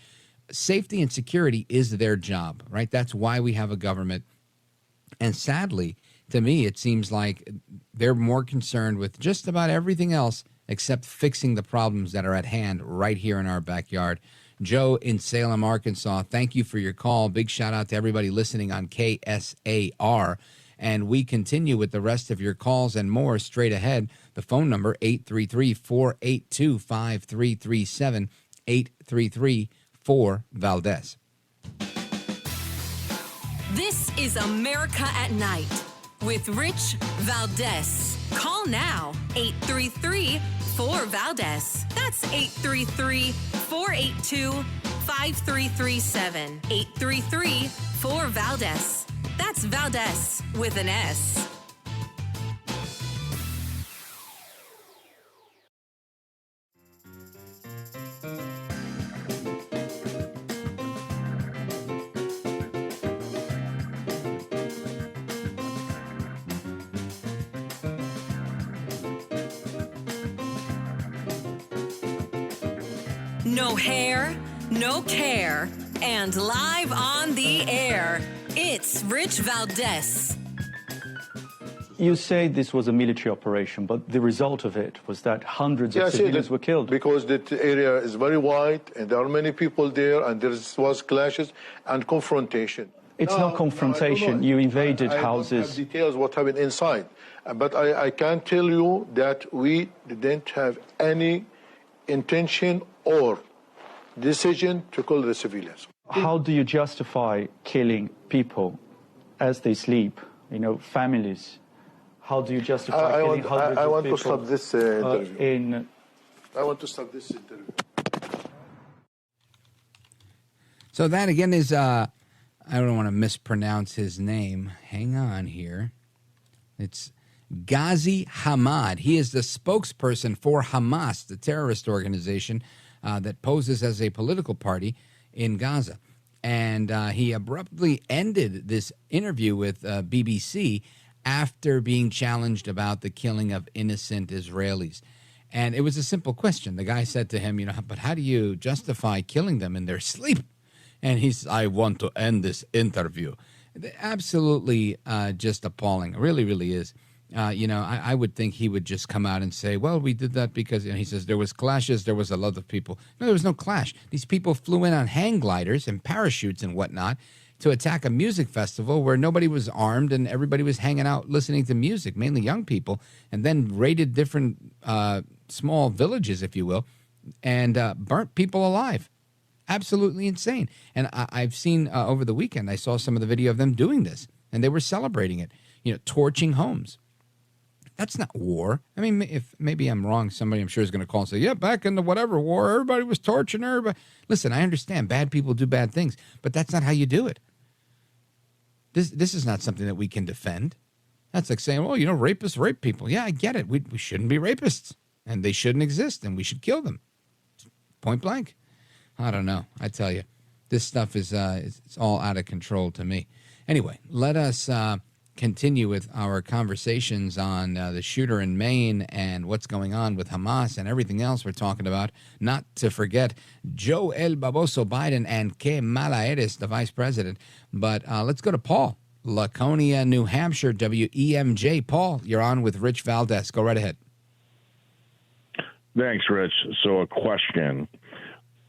Speaker 2: safety and security is their job, right? That's why we have a government. And sadly, to me, it seems like they're more concerned with just about everything else except fixing the problems that are at hand right here in our backyard. Joe in Salem, Arkansas, thank you for your call. Big shout out to everybody listening on KSAR. And we continue with the rest of your calls and more straight ahead. The phone number, 833-482-5337, 833-4-VALDEZ.
Speaker 1: This is America at Night with Rich Valdez. Call now, 833-4-VALDEZ. That's 833-482-5337. 833-4-VALDEZ. That's Valdez with an S. No hair, no care, and live on the air, it's Rich Valdez.
Speaker 17: You say this was a military operation, but the result of it was that hundreds of civilians were killed.
Speaker 18: Because the area is very wide, and there are many people there, and there was clashes and confrontation.
Speaker 17: It's not confrontation. You invaded houses.
Speaker 18: I don't have details what happened inside, but I can tell you that we didn't have any intention or decision to kill the civilians.
Speaker 17: How do you justify killing people as they sleep, families? How do you justify killing hundreds
Speaker 18: I
Speaker 17: of
Speaker 18: want
Speaker 17: people?
Speaker 18: to stop this interview.
Speaker 17: I
Speaker 18: want to stop this interview.
Speaker 2: So that again is, I don't want to mispronounce his name. Hang on here. It's Ghazi Hamad. He is the spokesperson for Hamas, the terrorist organization that poses as a political party in Gaza. And he abruptly ended this interview with BBC after being challenged about the killing of innocent Israelis. And it was a simple question. The guy said to him, but how do you justify killing them in their sleep? And he's, I want to end this interview. Absolutely just appalling. It really, really is. I would think he would just come out and say, well, we did that because, he says there was clashes, there was a lot of people. No, there was no clash. These people flew in on hang gliders and parachutes and whatnot to attack a music festival where nobody was armed and everybody was hanging out listening to music, mainly young people, and then raided different small villages, if you will, and burnt people alive. Absolutely insane. And I've seen over the weekend, I saw some of the video of them doing this, and they were celebrating it, torching homes. That's not war. I mean, if maybe I'm wrong, somebody I'm sure is going to call and say, yeah, back in the whatever war, everybody was torturing everybody. Listen, I understand bad people do bad things, but that's not how you do it. This is not something that we can defend. That's like saying, well, rapists rape people. Yeah, I get it. We shouldn't be rapists, and they shouldn't exist, and we should kill them. Point blank. I don't know. I tell you, this stuff is it's all out of control to me. Anyway, let us continue with our conversations on the shooter in Maine and what's going on with Hamas and everything else we're talking about. Not to forget Joe El Baboso Biden and Que Mala Eres, the vice president. But let's go to Paul, Laconia, New Hampshire, WEMJ. Paul, you're on with Rich Valdez. Go right ahead.
Speaker 6: Thanks, Rich. So a question.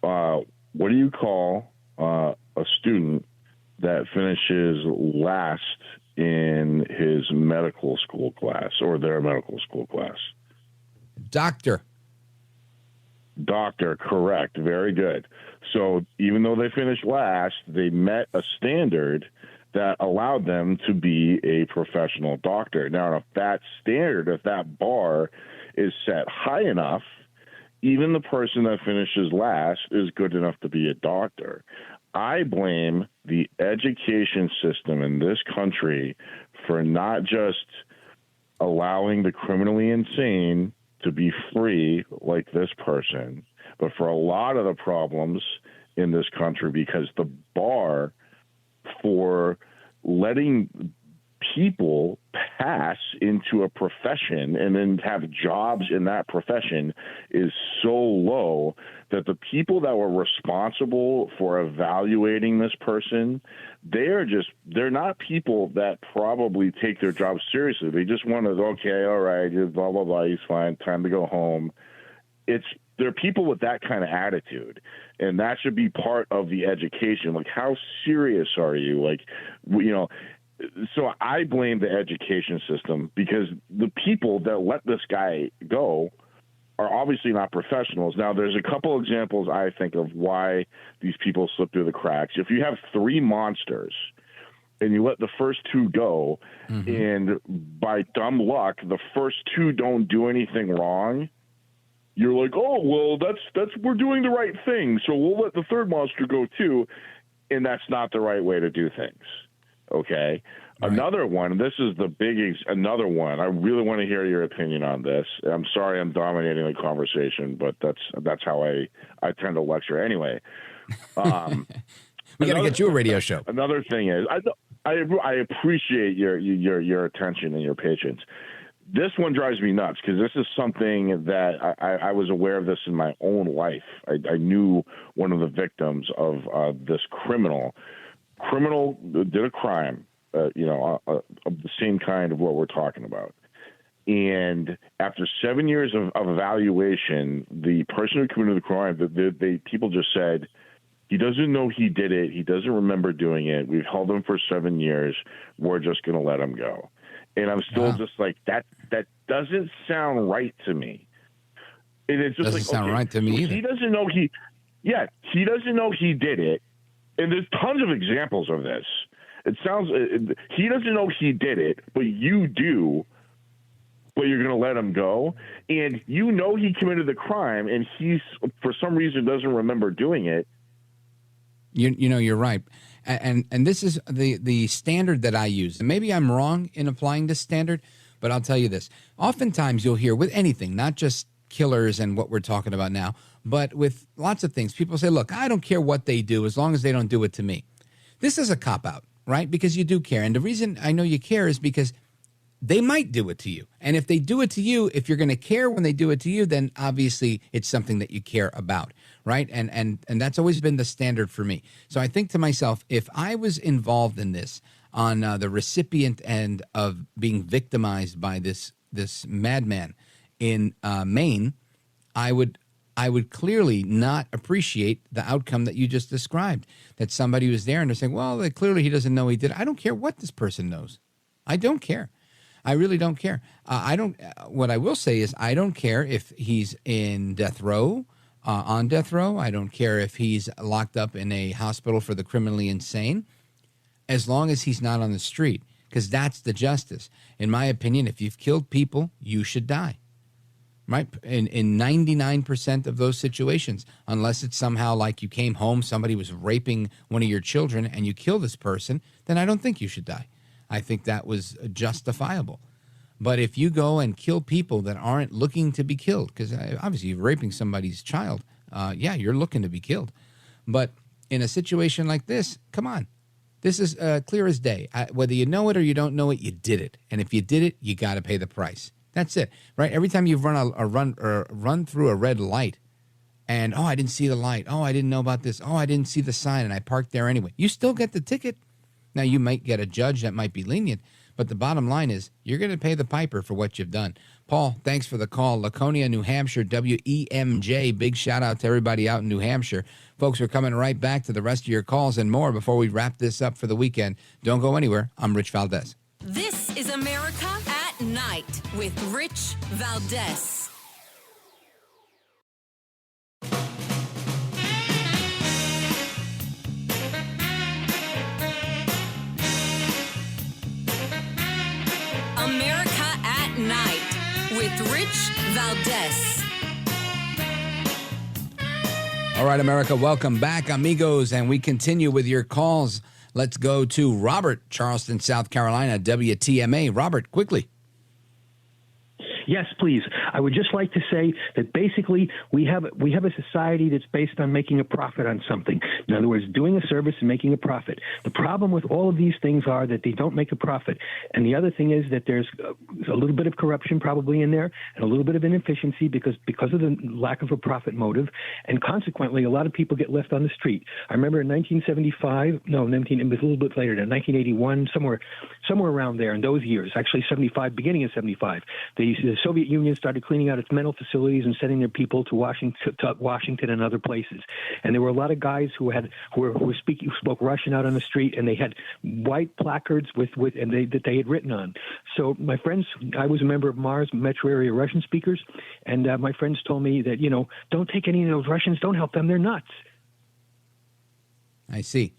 Speaker 6: What do you call a student that finishes last in his medical school class or their medical school class?
Speaker 2: Doctor,
Speaker 6: correct. Very good. So even though they finished last, they met a standard that allowed them to be a professional doctor. Now, if that standard, if that bar is set high enough, even the person that finishes last is good enough to be a doctor. I blame the education system in this country for not just allowing the criminally insane to be free like this person, but for a lot of the problems in this country, because the bar for letting people pass into a profession and then have jobs in that profession is so low that the people that were responsible for evaluating this person, they're not people that probably take their job seriously. They just want to, okay, all right, blah, blah, blah, he's fine, time to go home. There are people with that kind of attitude, and that should be part of the education. Like, how serious are you? Like, so I blame the education system, because the people that let this guy go are obviously not professionals. Now, there's a couple examples I think of why these people slip through the cracks. If you have three monsters and you let the first two go, and by dumb luck, the first two don't do anything wrong, you're like, oh, well, that's we're doing the right thing, so we'll let the third monster go too, and that's not the right way to do things. Okay. Right. Another one, this is the another one. I really want to hear your opinion on this. I'm sorry I'm dominating the conversation, but that's how I tend to lecture anyway. We
Speaker 2: got to get you a radio show.
Speaker 6: Another thing is, I appreciate your attention and your patience. This one drives me nuts, because this is something that I was aware of this in my own life. I knew one of the victims of this criminal did a crime, of the same kind of what we're talking about. And after 7 years of evaluation, the person who committed the crime, people just said, he doesn't know he did it. He doesn't remember doing it. We've held him for 7 years. We're just going to let him go. And I'm still just like, that doesn't sound right to me. And it's just
Speaker 2: doesn't sound right to me either.
Speaker 6: He doesn't know he doesn't know he did it. And there's tons of examples of this. It sounds, he doesn't know he did it, but you do, but you're going to let him go. And you know he committed the crime, and he's, for some reason, doesn't remember doing it.
Speaker 2: You're right. And this is the standard that I use. And maybe I'm wrong in applying this standard, but I'll tell you this. Oftentimes you'll hear with anything, not just killers and what we're talking about now, but with lots of things, people say, look, I don't care what they do as long as they don't do it to me. This is a cop-out, right? Because you do care. And the reason I know you care is because they might do it to you. And if they do it to you, if you're going to care when they do it to you, then obviously it's something that you care about, right? And that's always been the standard for me. So I think to myself, if I was involved in this on the recipient end of being victimized by this madman in Maine, I would clearly not appreciate the outcome that you just described, that somebody was there and they're saying, well, clearly he doesn't know he did. I don't care what this person knows. I don't care. I really don't care. What I will say is I don't care if he's in death row, on death row. I don't care if he's locked up in a hospital for the criminally insane, as long as he's not on the street. because that's the justice. In my opinion, if you've killed people, you should die. Right? In 99% of those situations, unless it's somehow like you came home, somebody was raping one of your children and you kill this person, then I don't think you should die. I think that was justifiable. But if you go and kill people that aren't looking to be killed, because obviously you're raping somebody's child, yeah, you're looking to be killed. But in a situation like this, come on. This is clear as day. Whether you know it or you don't know it, you did it. And if you did it, you got to pay the price. That's it, right? Every time you've run through a red light and, oh, I didn't see the light. Oh, I didn't know about this. Oh, I didn't see the sign and I parked there anyway. You still get the ticket. Now, you might get a judge that might be lenient, but the bottom line is you're going to pay the piper for what you've done. Paul, thanks for the call. Laconia, New Hampshire, WEMJ. Big shout out to everybody out in New Hampshire. Folks, we're coming right back to the rest of your calls and more before we wrap this up for the weekend. Don't go anywhere. I'm Rich Valdez.
Speaker 1: This is America at Night with Rich Valdez. America at Night with Rich Valdez.
Speaker 2: All right, America, welcome back, amigos, and we continue with your calls. Let's go to Robert, Charleston, South Carolina, WTMA. Robert, quickly.
Speaker 10: Yes, please. I would just like to say that basically we have a society that's based on making a profit on something. In other words, doing a service and making a profit. The problem with all of these things are that they don't make a profit. And the other thing is that there's a little bit of corruption probably in there and a little bit of inefficiency because of the lack of a profit motive. And consequently, a lot of people get left on the street. I remember in 1975, it was a little bit later, in 1981, somewhere around there in those years, actually 75, beginning of 75, the Soviet Union started cleaning out its mental facilities and sending their people to Washington and other places. And there were a lot of guys who spoke Russian out on the street, and they had white placards that they had written on. So my friends, I was a member of MARS, Metro Area Russian Speakers, and my friends told me that, don't take any of those Russians, don't help them, they're nuts.
Speaker 2: I see.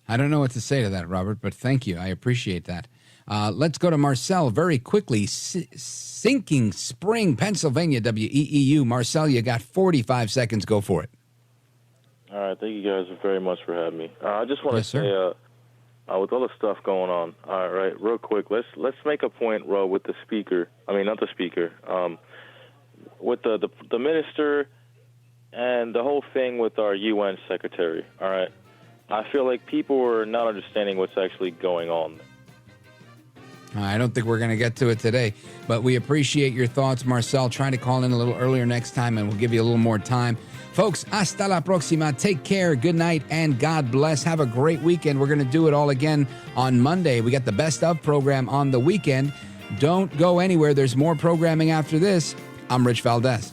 Speaker 2: I don't know what to say to that, Robert, but thank you. I appreciate that. Let's go to Marcel very quickly. Sinking Spring, Pennsylvania, WEEU. Marcel, you got 45 seconds. Go for it.
Speaker 11: All right. Thank you guys very much for having me. I just want to say, with all the stuff going on, all right, real quick, let's make a point, Ro, with the speaker. I mean, not the speaker. With the minister and the whole thing with our UN secretary, all right? I feel like people are not understanding what's actually going on.
Speaker 2: I don't think we're going to get to it today, but we appreciate your thoughts, Marcel. Try to call in a little earlier next time, and we'll give you a little more time. Folks, hasta la próxima. Take care. Good night, and God bless. Have a great weekend. We're going to do it all again on Monday. We got the Best Of program on the weekend. Don't go anywhere. There's more programming after this. I'm Rich Valdez.